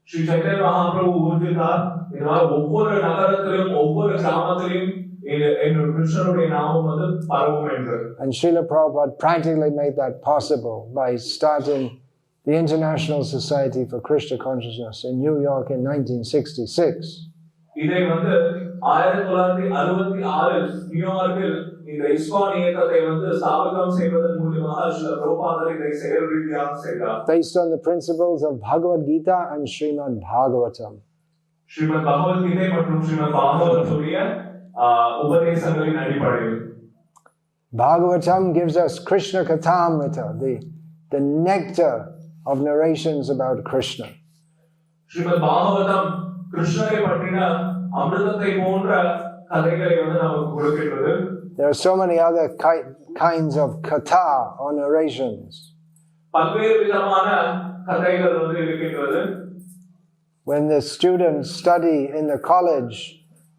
[SPEAKER 3] Shri Chaitanya Mahaprabhu ஊர்ஜித்தார், இதனால் ஒவ்வொரு நகரத்திலும் ஒவ்வொரு கிராமத்திலும் கிருஷ்ணனுடைய நாமம் பரவும் என்று.
[SPEAKER 1] And Srila Prabhupada practically made that possible by starting the International Society for Krishna Consciousness in New York in 1966.
[SPEAKER 3] இதை 1966 நியூயார்க்கில் இந்த ISKCON இயக்கத்தை ஸ்தாபிதம் செய்வதன் மூலமாக ஸ்ரீல பிரபுபாதர் இதை செயல் ரீதியாக செய்தார்.
[SPEAKER 1] Based on the principles of Bhagavad Gita and Srimad Bhagavatam.
[SPEAKER 3] Srimad Bhagavad Gita மற்றும் ஸ்ரீமத் பாகவதத்துடைய உபதேசங்களின் அடிப்படையில்.
[SPEAKER 1] Bhagavatam gives us Krishna Katha, the nectar of narrations about Krishna.
[SPEAKER 3] Srimad Bhagavatam கிருஷ்ணரை பற்றின அமிர்தத்தை போன்ற கதைகளை நமக்கு கொடுக்கிறது.
[SPEAKER 1] There are so many other kinds of katha or narrations.
[SPEAKER 3] பல்வேறு விதமான கதைகள் இருக்கின்றது.
[SPEAKER 1] When the students study in the college,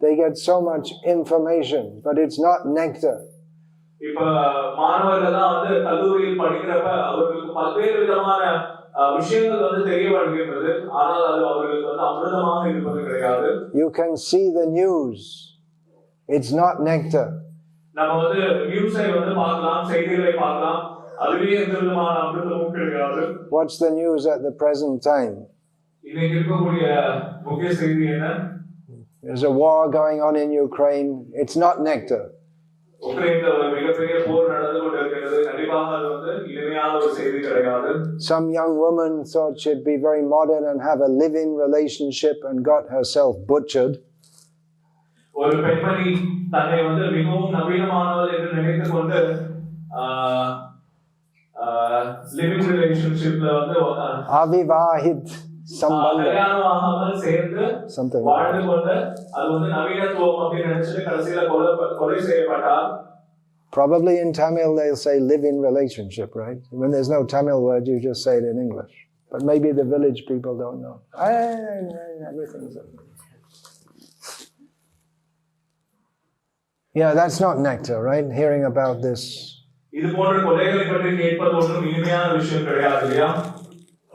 [SPEAKER 1] they get so much information, but it's not nectar.
[SPEAKER 3] இப்ப மாணவர்கள்லாம் கல்லூரியில் படிக்கிறப்ப அவர்களுக்கு பல்வேறு விதமான விஷயங்கள் தெரிய வருகின்றது, ஆனால் அது அவர்களுக்கு அமிர்தமாக இருப்பது கிடையாது.
[SPEAKER 1] You can see the news. It's not nectar.
[SPEAKER 3] நம்ம நியூஸை பார்க்கலாம், செய்திகளை பார்க்கலாம், அதுவே எந்த விதமான அமிர்தமும் கிடையாது.
[SPEAKER 1] What's the news at the present time?
[SPEAKER 3] இன்னைக்கு இருக்கக்கூடிய முக்கிய செய்தி என்ன?
[SPEAKER 1] There's a war going on in Ukraine. It's not nectar.
[SPEAKER 3] உக்ரைன்ல ஒரு மிகப்பெரிய போர் நடந்து கொண்டிருக்கிறது. கண்டிப்பாக அது இனிமையான ஒரு செய்தி கிடையாது.
[SPEAKER 1] Some young woman thought she'd be very modern and have a live-in relationship and got herself butchered.
[SPEAKER 3] ஒரு பெண்மணி தன்னை மிகவும் நவீனமானவள் என்று நினைத்துக் கொண்டு லிவிங் ரிலேஷன்ஷிப்ல
[SPEAKER 1] avivahit sambandha
[SPEAKER 3] கல்யாணமாகாமல் சேர்ந்து வாழ்ந்து கொண்டு அது நவீனத்துவம் அப்படின்னு நினைச்சிட்டு கடைசியில கொலை செய்யப்பட்டார்.
[SPEAKER 1] Probably in Tamil they'll say live-in relationship, right? When there's no Tamil word, you just say it in English. But maybe the village people don't know. Everything's okay. Yeah, that's not nectar, right? Hearing about this.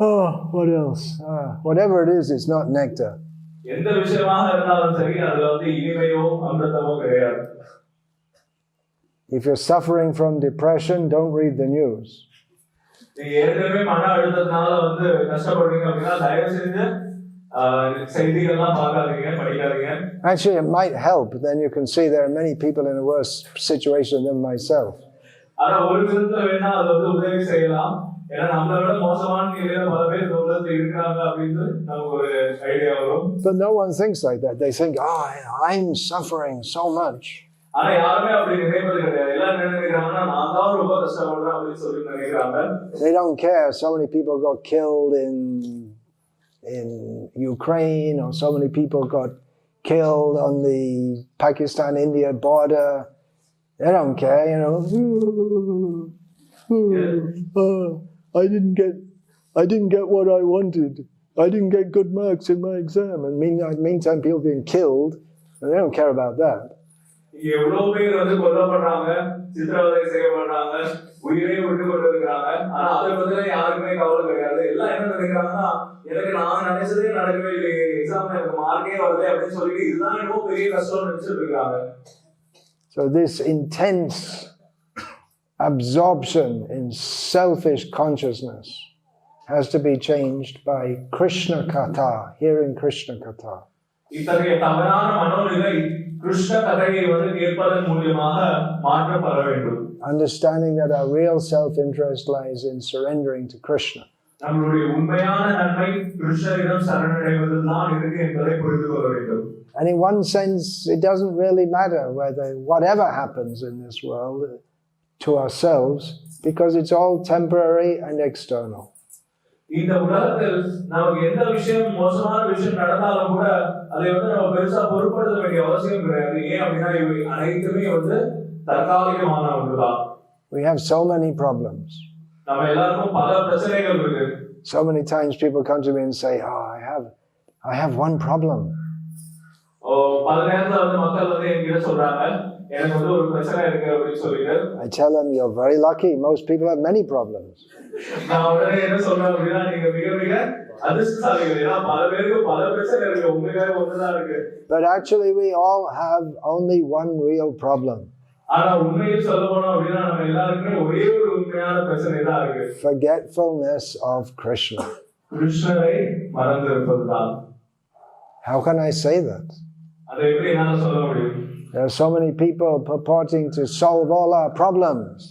[SPEAKER 1] Oh, what else? Whatever it is, it's not nectar. If you're suffering from depression, don't read the news.
[SPEAKER 3] செய்திகள்லாம் பார்க்காதீங்க, படிக்காதீங்க.
[SPEAKER 1] Actually, it might help. Then you can see there are many people in a worse situation than myself.
[SPEAKER 3] ஆனா ஒரு விதத்துல வேணா அது வந்து உதவி செய்யலாம். ஏன்னா நம்மளை விட மோசமான நிலையில பல பேர் இந்த உலகத்துல இருக்காங்க அப்படின்னு நமக்கு ஒரு ஐடியா வரும்.
[SPEAKER 1] But no one thinks like that. They think, oh, I'm suffering so much.
[SPEAKER 3] ஆனா யாருமே அப்படி நினைப்பது கிடையாது. எல்லாம் நினைக்கிறாங்கன்னா நான் தான் ரொம்ப கஷ்டப்படுறேன் அப்படின்னு சொல்லி நினைக்கிறாங்க.
[SPEAKER 1] They don't care. So many people got killed in Ukraine, or so many people got killed on the Pakistan-India border. They don't care, you know. I didn't get what I wanted. I didn't get good marks in my exam. And meantime, people being killed, and they don't care about that.
[SPEAKER 3] எவ்வளவு பேர் வந்து கொல்லப்படுறாங்க, சித்திரவதை செய்யப்படுறாங்க, உயிரை விட்டு கொண்டிருக்கிறாங்க. ஆனா அதை பத்தில யாருக்குமே கவலை கிடையாது. எல்லாம் என்ன நினைக்கிறாங்கன்னா, எனக்கு நான் நினைச்சதே நடக்கவே இல்லையே, எக்ஸாம்ல எனக்கு மார்க்கே வரல அப்படின்னு சொல்லிட்டு இதுதான் என்னமோ பெரிய கஷ்டம் நினைச்சிட்டு இருக்காங்க.
[SPEAKER 1] So this intense absorption in selfish consciousness has to be changed by Krishna Katha, hearing Krishna Katha.
[SPEAKER 3] இத்தகைய தவறான மனோநிலை கிருஷ்ண கதையை வந்து கேட்பதன் மூலமாக மாற்றப்பட வேண்டும்.
[SPEAKER 1] Understanding that our real self-interest lies in surrendering to Krishna.
[SPEAKER 3] நம்மளுடைய உண்மையான நன்மை கிருஷ்ணரிடம் சரணடைவதில் தான் இருக்கு என்பதை புரிந்து கொள்ள வேண்டும்.
[SPEAKER 1] And in one sense, it doesn't really matter whatever happens in this world to ourselves, because it's all temporary and external.
[SPEAKER 3] இந்த உலகத்தில் நமக்கு எந்த விஷயம் மோசமான விஷயம் நடந்தாலும் கூட அதை வந்து நம்ம பெருசா பொருட்படுத்த வேண்டிய அவசியம் கிடையாது. ஏன் அப்படின்னா இவை அனைத்துமே வந்து தற்காலிகமான ஒன்றுதான்.
[SPEAKER 1] We have so many problems.
[SPEAKER 3] நம்ம எல்லாருக்கும் பல பிரச்சனைகள் இருக்கு.
[SPEAKER 1] So many times people come to me and say, "Oh, I have one problem."
[SPEAKER 3] பல நேரத்துல வந்து மக்கள் வந்து என்கிட்ட சொல்றாங்க, எனக்கு வந்து ஒரு பிரச்சனை இருக்கு அப்படின்னு சொல்லிட்டு.
[SPEAKER 1] I tell them, "You're very lucky. Most people have many problems."
[SPEAKER 3] நான் உடனே என்ன சொல்றேன் அப்படின்னா, நீங்க மிக மிக அதிர்ஷ்டசாலிகள். ஏன்னா பல பேருக்கு பல பிரச்சனை இருக்கு, உங்களுக்கு ஒண்ணுதான் இருக்கு.
[SPEAKER 1] But actually we all have only one real problem.
[SPEAKER 3] ஆனா உண்மையில் சொல்ல போனோம் அப்படின்னா நம்ம எல்லாருக்குமே ஒரே ஒரு உண்மையான பிரச்சனை தான் இருக்கு.
[SPEAKER 1] Forgetfulness of Krishna.
[SPEAKER 3] கிருஷ்ணரை மறந்து இருப்பதுதான்.
[SPEAKER 1] How can I say that?
[SPEAKER 3] அதை எப்படி என்னால சொல்ல முடியும்?
[SPEAKER 1] There are so many people purporting to solve all our problems.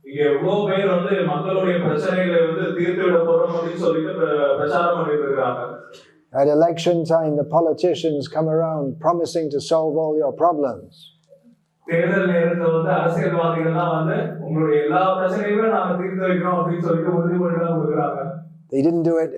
[SPEAKER 3] இங்க எவ்வளவு பேர் வந்து மக்களுடைய பிரச்சனைகளை வந்து தீர்த்து விட போறோம் அப்படின்னு சொல்லிட்டு பிரச்சாரம் பண்ணிட்டு இருக்காங்க.
[SPEAKER 1] At election time, the politicians come around promising to solve all your problems.
[SPEAKER 3] தேர்தல் நேரத்துல வந்து அரசியல்வாதிகள் தான் வந்து உங்களுடைய எல்லா பிரச்சனையுமே நாம தீர்த்து வைக்கிறோம் அப்படின்னு சொல்லிட்டு உறுதிமொழி தான் கொடுக்குறாங்க.
[SPEAKER 1] They didn't do it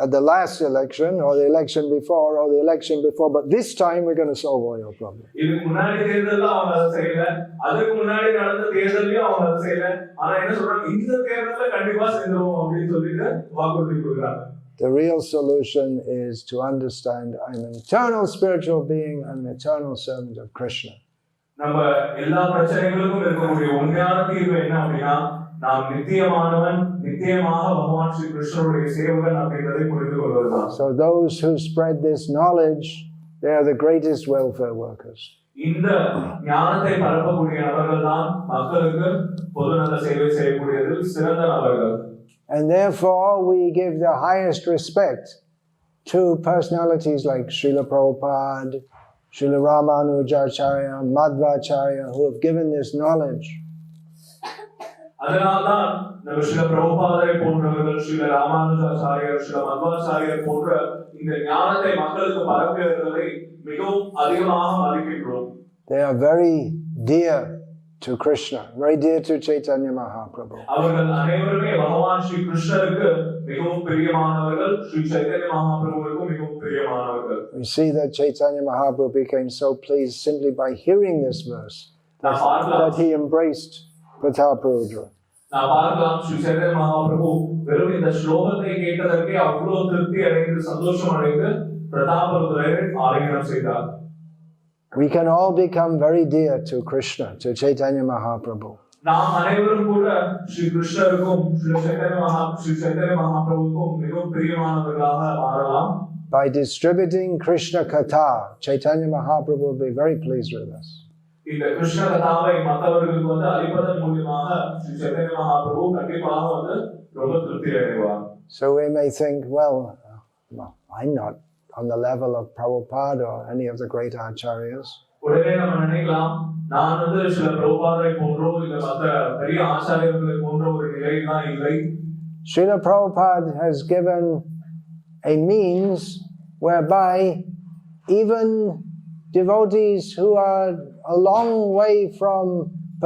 [SPEAKER 1] at the last election or the election before or the election before, but this time we're going to solve all your problems.
[SPEAKER 3] இதுக்கு முன்னாடி தேர்தல்ல அவங்க அதை செய்யல, அதுக்கு முன்னாடி நடந்த தேர்தல்லையும் அவங்க அதை செய்யல. ஆனா என்ன சொல்றாங்க, இந்த தேர்தல்ல கண்டிப்பா செஞ்சுருவோம் அப்படின்னு சொல்லிட்டு வாக்குறுதி கொடுக்குறாங்க.
[SPEAKER 1] The real solution is to understand I'm an eternal spiritual being, I'm an eternal servant of Krishna.
[SPEAKER 3] நம்ம எல்லா பிரச்சனைகளுக்கும் இருக்கக்கூடிய உண்மையான தீர்வு என்ன அப்படின்னா, நாம் நித்தியமானவன், நித்தியமாக பகவான் ஸ்ரீ கிருஷ்ணருடைய சேவகன் அப்படின்றதை புரிந்து கொள்வதுதான்.
[SPEAKER 1] So those who spread this knowledge, they are the greatest welfare workers.
[SPEAKER 3] இந்த ஞானத்தை பரப்பக்கூடிய நபர்கள் தான் மக்களுக்கு பொதுநல சேவை செய்யக்கூடியதில் சிறந்த நபர்கள்.
[SPEAKER 1] And therefore we give the highest respect to personalities like Srila Prabhupada, Srila Ramanujacharya, Madhvacharya, who have given this knowledge.
[SPEAKER 3] அதனால்தான் நம்ம ஸ்ரீல பிரபுபாதரை போன்றவர்கள், ஸ்ரீல ராமானுஜாச்சாரியர், ஸ்ரீல மத்வாச்சாரியர் போன்ற இந்த ஞானத்தை மக்களுக்கு பரப்பியவர்களை மிகவும் அதிகமாக மதிக்கின்றோம்.
[SPEAKER 1] They are very dear to Krishna, very dear to Chaitanya Mahaprabhu.
[SPEAKER 3] அவர்கள் அனைவருமே பகவான் ஸ்ரீ கிருஷ்ணருக்கு மிகவும் பிரியமானவர்கள், ஸ்ரீ சைத்தன்ய மகாபிரபுவுக்கு மிகவும் பிரியமானவர்கள்.
[SPEAKER 1] We see that Chaitanya Mahaprabhu became so pleased simply by hearing this verse that he embraced Prataparudra.
[SPEAKER 3] நான் பார்க்கலாம், ஸ்ரீ சைத்தன்ய மகாபிரபு வெறும் இந்த ஸ்லோகத்தை கேட்டதற்கே அவ்வளவு திருப்தி அடைந்து சந்தோஷம் அடைந்து பிரதாபருத்ரை ஆலிங்கனம் செய்தார்.
[SPEAKER 1] We can all become very dear to Krishna, to Chaitanya Mahaprabhu.
[SPEAKER 3] நாம் அனைவரும் கூட ஸ்ரீ கிருஷ்ணருக்கும் ஸ்ரீ சைத்தன்ய மகாபிரபுவுக்கும் மிகவும் பிரியமானவர்களாக மாறலாம்.
[SPEAKER 1] By distributing Krishna Katha, Chaitanya Mahaprabhu will be very pleased with us.
[SPEAKER 3] இந்த கிருஷ்ண கதாவை மற்றவர்களுக்கு வந்து அளிப்பதன் மூலமாக ஸ்ரீ சைத்தன்ய மகாபிரபு கண்டிப்பாக வந்து ரொம்ப திருப்தி அடைவார்.
[SPEAKER 1] So we may think, well, I'm not on the level of Prabhupada or any of the great acharyas.
[SPEAKER 3] உடனே நம்ம நினைக்கலாம் நான் வந்து சில பிரபுபாதரை போன்றோ இல்ல மற்ற பெரிய ஆச்சாரியர்களை போன்ற ஒரு நிலைதான் இல்லை.
[SPEAKER 1] Srila Prabhupada has given a means whereby even devotees who are a long way from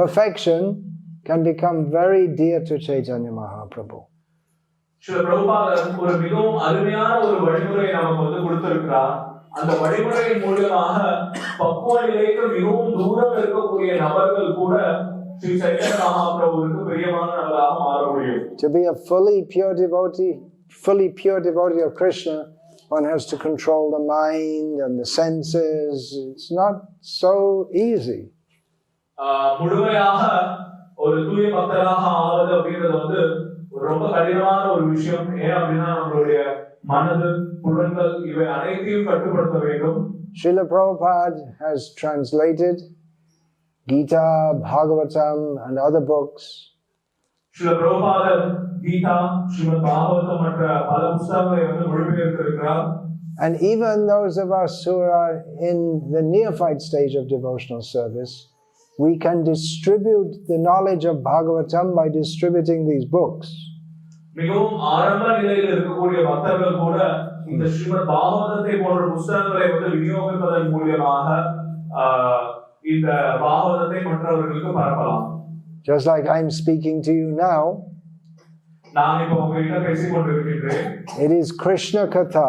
[SPEAKER 1] perfection can become very dear to Chaitanya Mahaprabhu.
[SPEAKER 3] சில பிரபுபாதர் ஒரு மிகவும் அருமையான ஒரு வழிமுறை நமக்கு வந்து கொடுத்திருக்கிறார். அந்த வழிமுறையின் மூலமாக பக்குவ நிலைக்கு மிகவும் தூரம் இருக்கக்கூடிய நபர்கள் கூட ஸ்ரீ சைத்தன்ய மகாபிரபுவுக்கு பிரியமான நபராக மாற முடியும்.
[SPEAKER 1] To be a fully pure devotee of Krishna, one has to control the mind and the senses. It's not so easy.
[SPEAKER 3] முழுமையாக ஒரு தூய பக்தராக ஆவது அப்படின்றது வந்து ரொம்ப கடினமான ஒரு விஷயம். ஏன் அப்படின்னா நம்மளுடைய மனது புலன்கள் இவை அனைத்தையும் கட்டுப்படுத்த வேண்டும்.
[SPEAKER 1] Srila Prabhupada has translated Gita, Bhagavatam and other books.
[SPEAKER 3] Srila Prabhupada Gita, Srimad Bhagavatam மற்ற பல புத்தகங்களை வந்து மொழிபெயர்த்திருக்கிறார்.
[SPEAKER 1] And even those of us who are in the neophyte stage of devotional service, we can distribute the knowledge of Bhagavatam by distributing these books.
[SPEAKER 3] மிகவும் ஆரம்ப நிலையில் இருக்கக்கூடிய பக்தர்கள் கூட இந்த ஸ்ரீமத் பாகவதத்தை போன்ற புத்தகங்களை வந்து விநியோகிப்பதன் மூலமாக இந்த பாகவதத்தை மற்றவர்களுக்கு பரப்பலாம்.
[SPEAKER 1] Just like I'm speaking to you now,
[SPEAKER 3] நான் இப்போ உங்ககிட்ட பேசிக் கொண்டிருக்கிறேன்.
[SPEAKER 1] It is Krishna Katha,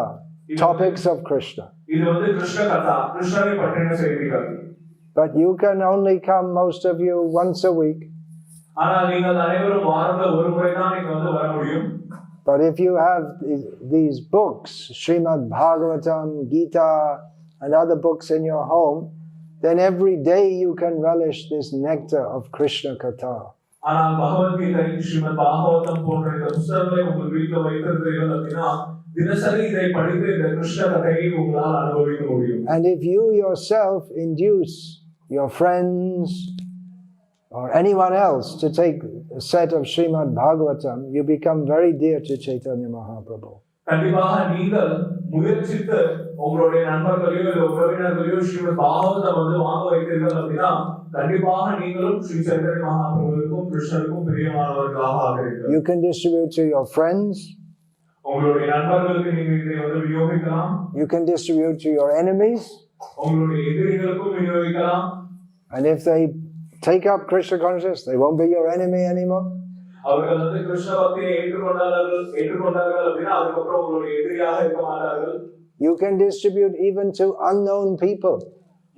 [SPEAKER 1] topics of Krishna.
[SPEAKER 3] இது வந்து கிருஷ்ண கதா, கிருஷ்ணரை பற்றின செய்திகள்.
[SPEAKER 1] But you can only come, most of you, once a week.
[SPEAKER 3] ஆனால் நீங்கள் அனைவரும் வாரத்தில் ஒரு முறை தான் நீங்க வந்து வர முடியும்.
[SPEAKER 1] But if you have these books, Srimad Bhagavatam, Gita, and other books in your home, then every day you can relish this nectar of Krishna Katha.
[SPEAKER 3] ஆனால் பகவத்கீதை, ஸ்ரீமத் பாகவதம் போன்ற இந்த புத்தகங்களை உங்கள் வீட்டில் வைத்திருக்கிறீர்கள் அப்படின்னா தினசரி இதை படித்து இந்த கிருஷ்ண கதையை உங்களால் அனுபவிக்க முடியும்.
[SPEAKER 1] And if you yourself induce your friends or anyone else to take a set of Srimad Bhagavatam, you become very dear to Chaitanya Mahaprabhu.
[SPEAKER 3] கண்டிப்பாக நீங்கள் முயற்சித்து உங்களுடைய நண்பர்களையோ இல்லை உறவினர்களையோ ஸ்ரீமத் பாகவதம் வந்து வாங்க வைத்தீர்கள் அப்படின்னா கண்டிப்பாக நீங்களும் Sri Chaitanya மகாபிரபுவுக்கும் கிருஷ்ணருக்கும் பிரியமானவர்களாக ஆகிறீர்கள்.
[SPEAKER 1] You can distribute to your friends.
[SPEAKER 3] உங்களுடைய நண்பர்களுக்கு நீங்க இதை வந்து விநியோகிக்கலாம்.
[SPEAKER 1] You can distribute to your enemies.
[SPEAKER 3] உங்களுடைய எதிரிகளுக்கும் விநியோகிக்கலாம்.
[SPEAKER 1] And if they take up Krishna consciousness, they won't be your enemy anymore.
[SPEAKER 3] அவர்கள் வந்து கிருஷ்ண பக்தியை ஏற்றுக்கொண்டார்கள் அப்படின்னா அதுக்கப்புறம் உங்களுடைய எதிரியாக இருக்க மாட்டார்கள்.
[SPEAKER 1] You can distribute even to unknown people.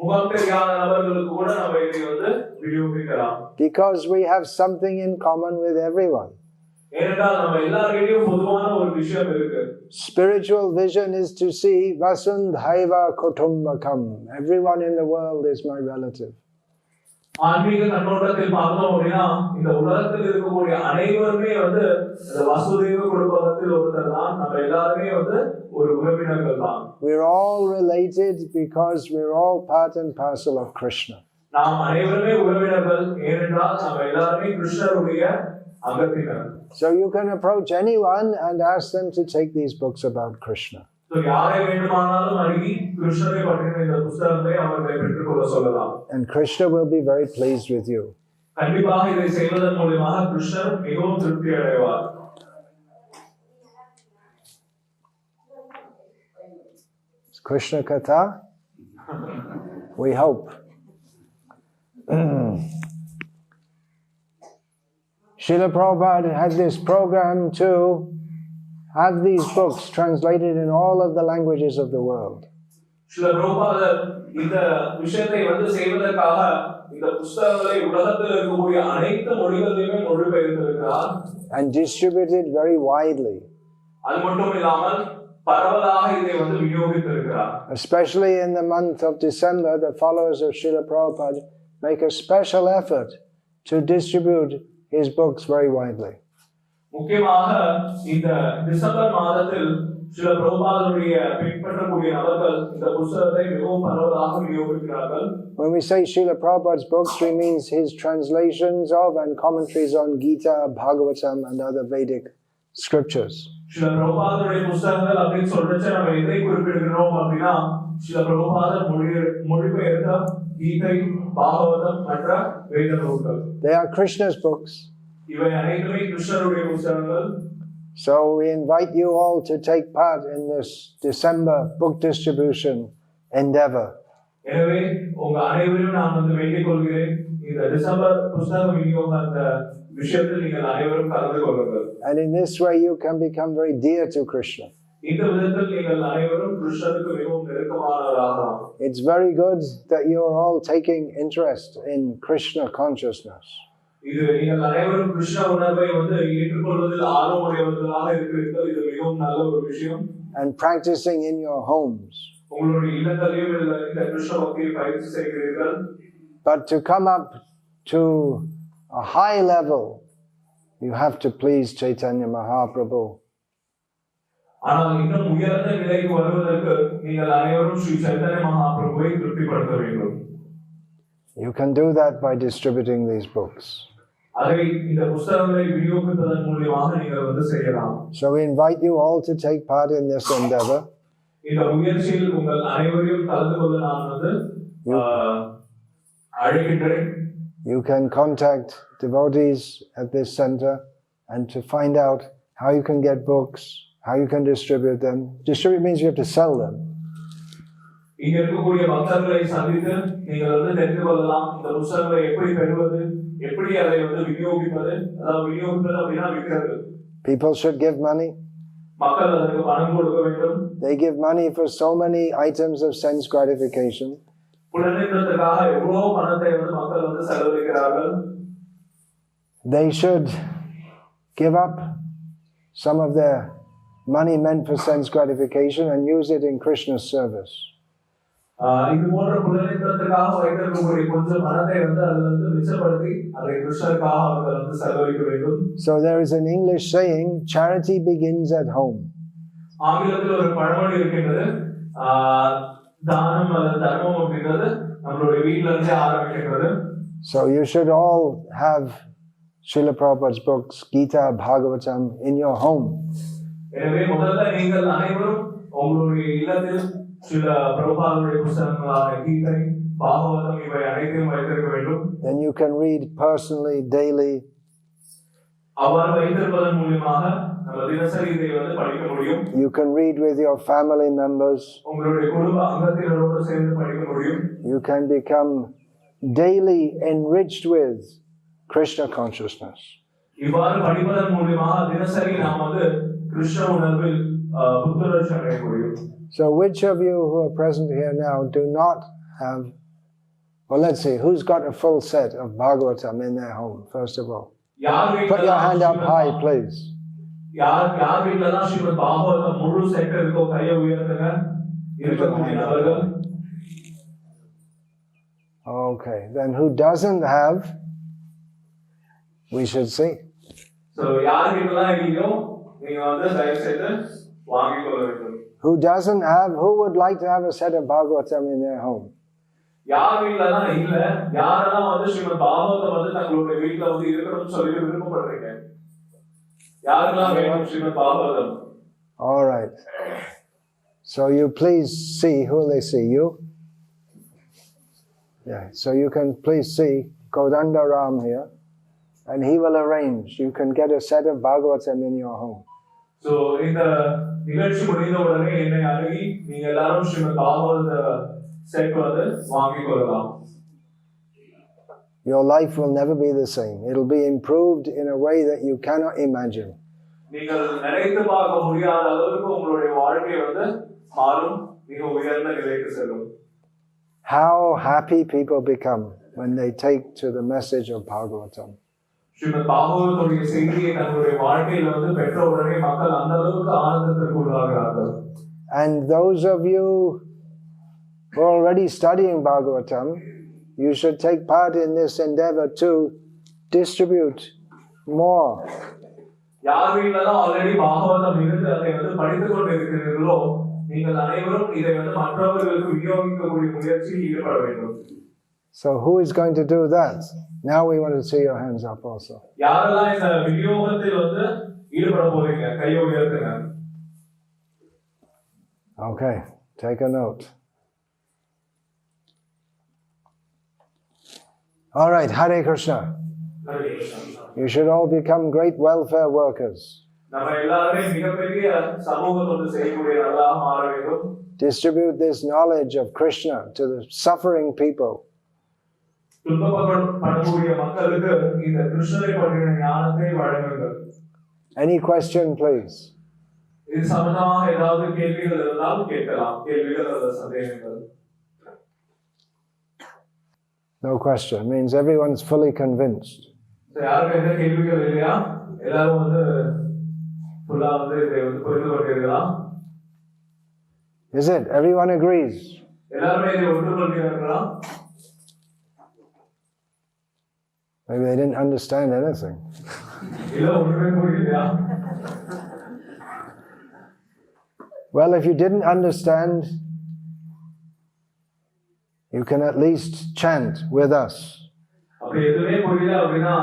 [SPEAKER 3] முகம் தெரியாத நபர்களுக்கு கூட நம்ம இதை வந்து விநியோகிக்கலாம்.
[SPEAKER 1] Because we have something in common with everyone.
[SPEAKER 3] ஏனென்றால் நம்ம எல்லாரிடையும் பொதுவான ஒரு விஷயம் இருக்கு.
[SPEAKER 1] Spiritual vision is to see Vasundhaiva Kutumbakam. Everyone in the world is my relative.
[SPEAKER 3] ஆன்மீக கண்ணோட்டத்தில் பார்த்தோம் அப்படின்னா இந்த உலகத்தில் இருக்கக்கூடிய அனைவருமே வந்து இந்த வசுதேவ குடும்பத்தில் ஒருத்தர் தான். நம்ம எல்லாருமே வந்து ஒரு உறவினர்கள் தான்.
[SPEAKER 1] We're all related because we're all part and parcel of Krishna.
[SPEAKER 3] நாம் அனைவருமே உறவினர்கள் ஏனென்றால் நம்ம எல்லாருமே கிருஷ்ணருடைய அங்கத்தினர்.
[SPEAKER 1] So you can approach anyone and ask them to take these books about Krishna.
[SPEAKER 3] So யாரை வேண்டுமானாலும் அணுகி கிருஷ்ணரை பற்றின இந்த புத்தகத்தை அவர்களை பெற்றுக்கொள்ள சொல்லலாம்.
[SPEAKER 1] And Krishna will be very pleased with you.
[SPEAKER 3] கண்டிப்பாக இதை செய்வதன் மூலமாக கிருஷ்ணர் மிகவும் திருப்தி அடைவார்.
[SPEAKER 1] Krishna Katha? We hope. Srila Prabhupada had this program to have these books translated in all of the languages of the world.
[SPEAKER 3] Srila Prabhupada இந்த விஷயத்தை வந்து செய்வதற்காக இந்த புத்தகங்களை உலகத்தில் இருக்கக்கூடிய அனைத்து மொழிகளிலுமே மொழிபெயர்த்திருக்கிறார்.
[SPEAKER 1] And distributed very widely.
[SPEAKER 3] அது மட்டும் இல்லாமல் பரவலாக இதை வந்து விநியோகித்திருக்கிறார்.
[SPEAKER 1] Especially in the month of December, the followers of Srila Prabhupada make a special effort to distribute his books very widely.
[SPEAKER 3] முக்கியமாக இந்த டிசம்பர் மாதத்தில் சில பிரபுபாதருடைய பின்பற்றக்கூடிய நபர்கள் இந்த புத்தகத்தை மிகவும் பரவலாக விநியோகிக்கிறார்கள்.
[SPEAKER 1] When we say Srila Prabhupada's books, we mean his translations of and commentaries on Gita, Bhagavatam and other Vedic scriptures.
[SPEAKER 3] சில பிரபுபாதருடைய புத்தகங்கள் அப்படின்னு சொல்றச்ச நம்ம எதை குறிப்பிடுகிறோம் அப்படின்னா சில பிரபுபாதர் மொழிபெயர்த்த கீதை, பாகவதம் மற்ற வேத நூல்கள்.
[SPEAKER 1] They are Krishna's books.
[SPEAKER 3] இவை அனைத்துமே கிருஷ்ணருடைய புத்தகங்கள்.
[SPEAKER 1] So we invite you all to take part in this December book distribution endeavor.
[SPEAKER 3] எனவே உங்க அனைவரையும் நான் வேண்டிக் கொள்கிறேன், இந்த டிசம்பர் புத்தக விநியோக அந்த விஷயத்தில் நீங்கள் அனைவரும் கலந்து கொள்ளுங்கள்.
[SPEAKER 1] And in this way you can become very dear to Krishna.
[SPEAKER 3] இந்த விதத்தில் நீங்கள் அனைவரும் கிருஷ்ணருக்கு மிகவும் நெருக்கமானவராகலாம்.
[SPEAKER 1] It's very good that you are all taking interest in Krishna consciousness.
[SPEAKER 3] இது நீங்கள் அனைவரும் கிருஷ்ண உணர்வை ஏற்றுக்கொள்வதில் ஆர்வமுடையவர்களாக இருக்கிறீர்கள். இது மிகவும் நல்ல ஒரு விஷயம்.
[SPEAKER 1] And practicing in your homes.
[SPEAKER 3] உங்களுடைய இல்லங்களிலும் இந்த கிருஷ்ண பக்தியை பயிற்சி செய்கிறீர்கள்.
[SPEAKER 1] But to come up to a high level, you have to please Chaitanya Mahaprabhu.
[SPEAKER 3] ஆனால் இன்னும் உயர்ந்த நிலைக்கு வருவதற்கு நீங்கள் அனைவரும் ஸ்ரீ சைத்தன்ய மகாபிரபுவை திருப்திப்படுத்த வேண்டும்.
[SPEAKER 1] You can do that by distributing these books.
[SPEAKER 3] அதை இந்த புத்தகங்களை விநியோகிப்பதன் மூலமாக நீங்கள் செய்யலாம்.
[SPEAKER 1] So we invite you all to take part in this endeavor.
[SPEAKER 3] இந்த முயற்சியில் உங்கள் அனைவரையும் கலந்து கொள்ள நான் அழைக்கின்றேன்.
[SPEAKER 1] You can contact devotees at this center and to find out how you can get books, how you can distribute them. Distribute means you have to sell them.
[SPEAKER 3] இங்க இருக்கக்கூடிய பக்தர்களை சந்தித்து நீங்கள் தெரிந்து கொள்ளலாம் இந்த புத்தகங்களை எப்படி பெறுவது, எப்படி அதை விநியோகிப்பது. அதாவது விநியோகிப்பது அப்படின்னா விற்கிறது.
[SPEAKER 1] People should give money.
[SPEAKER 3] மக்கள் அதற்கு பணம் கொடுக்க வேண்டும்.
[SPEAKER 1] They give money for so many items of sense gratification.
[SPEAKER 3] புலனின்பத்திற்காக எவ்வளவு பணத்தை மக்கள் செலவழிக்கிறார்கள்.
[SPEAKER 1] They should give up some of their money meant for sense gratification and use it in Krishna's service.
[SPEAKER 3] இது போன்ற புலனின்பத்திற்காக வைத்திருக்கக்கூடிய கொஞ்சம் பணத்தை அது மிச்சப்படுத்தி அதை கிருஷ்ணருக்காக அவர்கள் செலவழிக்க வேண்டும்.
[SPEAKER 1] So there is an English saying, charity begins at home.
[SPEAKER 3] ஆங்கிலத்தில் ஒரு பழமொழி இருக்கின்றது, தானம் அல்லது தர்மம் அப்படின்றது நம்மளுடைய வீட்டில இருந்தே ஆரம்பிக்கின்றது.
[SPEAKER 1] So you should all have Srila Prabhupada's books, Gita, Bhagavatam in your home.
[SPEAKER 3] எனவே முதல்ல நீங்கள் அனைவரும் உங்களுடைய இல்லத்தில் சில பிரபுபாதருடைய புத்தகங்களான கீதை, பாகவதம் இவை அனைத்தையும் வைத்திருக்க வேண்டும்.
[SPEAKER 1] Then you can read personally, daily.
[SPEAKER 3] அவ்வாறு வைத்திருப்பதன் மூலமாக நம்ம தினசரி இதை படிக்க முடியும்.
[SPEAKER 1] You can read with your family members.
[SPEAKER 3] உங்களுடைய குடும்ப அங்கத்தினரோடு சேர்ந்து படிக்க முடியும்.
[SPEAKER 1] You can become daily enriched with Krishna consciousness.
[SPEAKER 3] இவ்வாறு படிப்பதன் மூலமாக தினசரி நாம் கிருஷ்ண உணர்வில் புத்துணர்ச்சி அடைய முடியும்.
[SPEAKER 1] So which of you who are present here now do not have, well, let's see, who's got a full set of Bhagavatam in their home, first of all? Put your hand up high, please.
[SPEAKER 3] யார் வீட்லலாம் ஸ்ரீமத் பாகவதம் முழு set இருக்கோ கையை உயர்த்துங்க. இருக்கக்கூடிய நபர்கள்.
[SPEAKER 1] Okay, then who doesn't have, we should see.
[SPEAKER 3] So யார் வீட்லலாம் இல்லையோ நீங்க தயவு செய்து வாங்கிக் கொள்ள வேண்டும்.
[SPEAKER 1] Who doesn't have, who would like to have a set of Bhagavatam in their home?
[SPEAKER 3] யார் வீட்லலாம் இல்ல, யாரெல்லாம் ஸ்ரீமத் பாகவதம் தங்களுடைய வீட்ல இருக்கணும்னு சொல்லி விருப்பப்படுறீங்க? யாரெல்லாம் வேணும் Srimad Bhagavatam?
[SPEAKER 1] All right. So you please see, who will they see? You? Yeah, so you can please see Kodanda Ram here, and he will arrange. You can get a set of Bhagavatam in your home.
[SPEAKER 3] So இந்த நிகழ்ச்சி முடிந்த உடனே என்னை அணுகி நீங்க எல்லாரும் ஸ்ரீமத் பாகவத set வாங்கிக் கொள்ளலாம்.
[SPEAKER 1] Your life will never be the same. It'll be improved in a way that you cannot imagine.
[SPEAKER 3] நீங்கள் நினைத்து பார்க்க முடியாத அளவுக்கு உங்களுடைய வாழ்க்கை மாறும், மிக உயர்ந்த நிலைக்கு செல்லும்.
[SPEAKER 1] How happy people become when they take to the message of Bhagavatam.
[SPEAKER 3] Srimad பாகவதத்துடைய செய்தியை தங்களுடைய வாழ்க்கையில் பெற்ற உடனே மக்கள் அந்த அளவுக்கு ஆனந்தத்திற்கு உள்ளாகிறார்கள்.
[SPEAKER 1] And those of you who are already studying Bhagavatam, you should take part in this endeavor to distribute more.
[SPEAKER 3] யார் வீட்லலாம் ஆல்ரெடி பாகவதம் இருந்து அதை படித்துக் கொண்டிருக்கிறீர்களோ நீங்கள் அனைவரும் இதை மற்றவர்களுக்கு விநியோகிக்கக்கூடிய முயற்சியில் ஈடுபட வேண்டும்.
[SPEAKER 1] So who is going to do that? Now we want to see your hands up also.
[SPEAKER 3] யாரெல்லாம் இந்த விநியோகத்தில் ஈடுபட போறீங்க கையை உயர்த்துங்க.
[SPEAKER 1] Okay, take a note. All right, Hare Krishna.
[SPEAKER 3] Hare Krishna.
[SPEAKER 1] You should all become great welfare workers.
[SPEAKER 3] நம்ம எல்லாரும் மிகப்பெரிய சமூக தொண்டு செய்யக்கூடியவர்களாக மாற வேண்டும்.
[SPEAKER 1] Distribute this knowledge of Krishna to the suffering people.
[SPEAKER 3] துன்பப்படக்கூடிய மக்களுக்கு இந்த கிருஷ்ணரை பற்றிய ஞானத்தை வழங்குங்கள்.
[SPEAKER 1] Any question, please?
[SPEAKER 3] இது சம்பந்தமாக ஏதாவது கேள்விகள் இருந்தால் கேட்கலாம். கேள்விகள் அல்லது சந்தேகங்கள்.
[SPEAKER 1] No question. Means everyone's fully convinced.
[SPEAKER 3] யாருக்கு எந்த கேள்விகள் இல்லையா? எல்லாரும் வந்து ஃபுல்லா வந்து இதை வந்து புரிந்து கொண்டிருக்கிறா?
[SPEAKER 1] Is it? Everyone agrees?
[SPEAKER 3] எல்லாருமே இதை ஒற்றுக்கொள்கிறார்களா?
[SPEAKER 1] Maybe they didn't understand anything.
[SPEAKER 3] இல்ல ஒன்றுமே புரியலையா?
[SPEAKER 1] Well, if you didn't understand, you can at least chant with us.
[SPEAKER 3] அப்படி எதுவுமே புரியல அப்படின்னா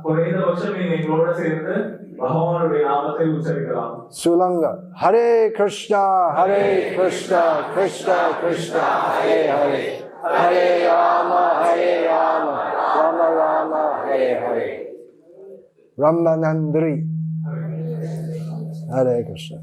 [SPEAKER 3] குறைந்தபட்சம் நீங்க எங்களோட சேர்ந்து பகவானுடைய நாமத்தை உச்சரிக்கலாம்.
[SPEAKER 1] Sulanga. Hare Krishna, Krishna Krishna, Hare Hare. Hare Rama, Rama Rama, Hare Hare. Ramanandri. Hare Krishna.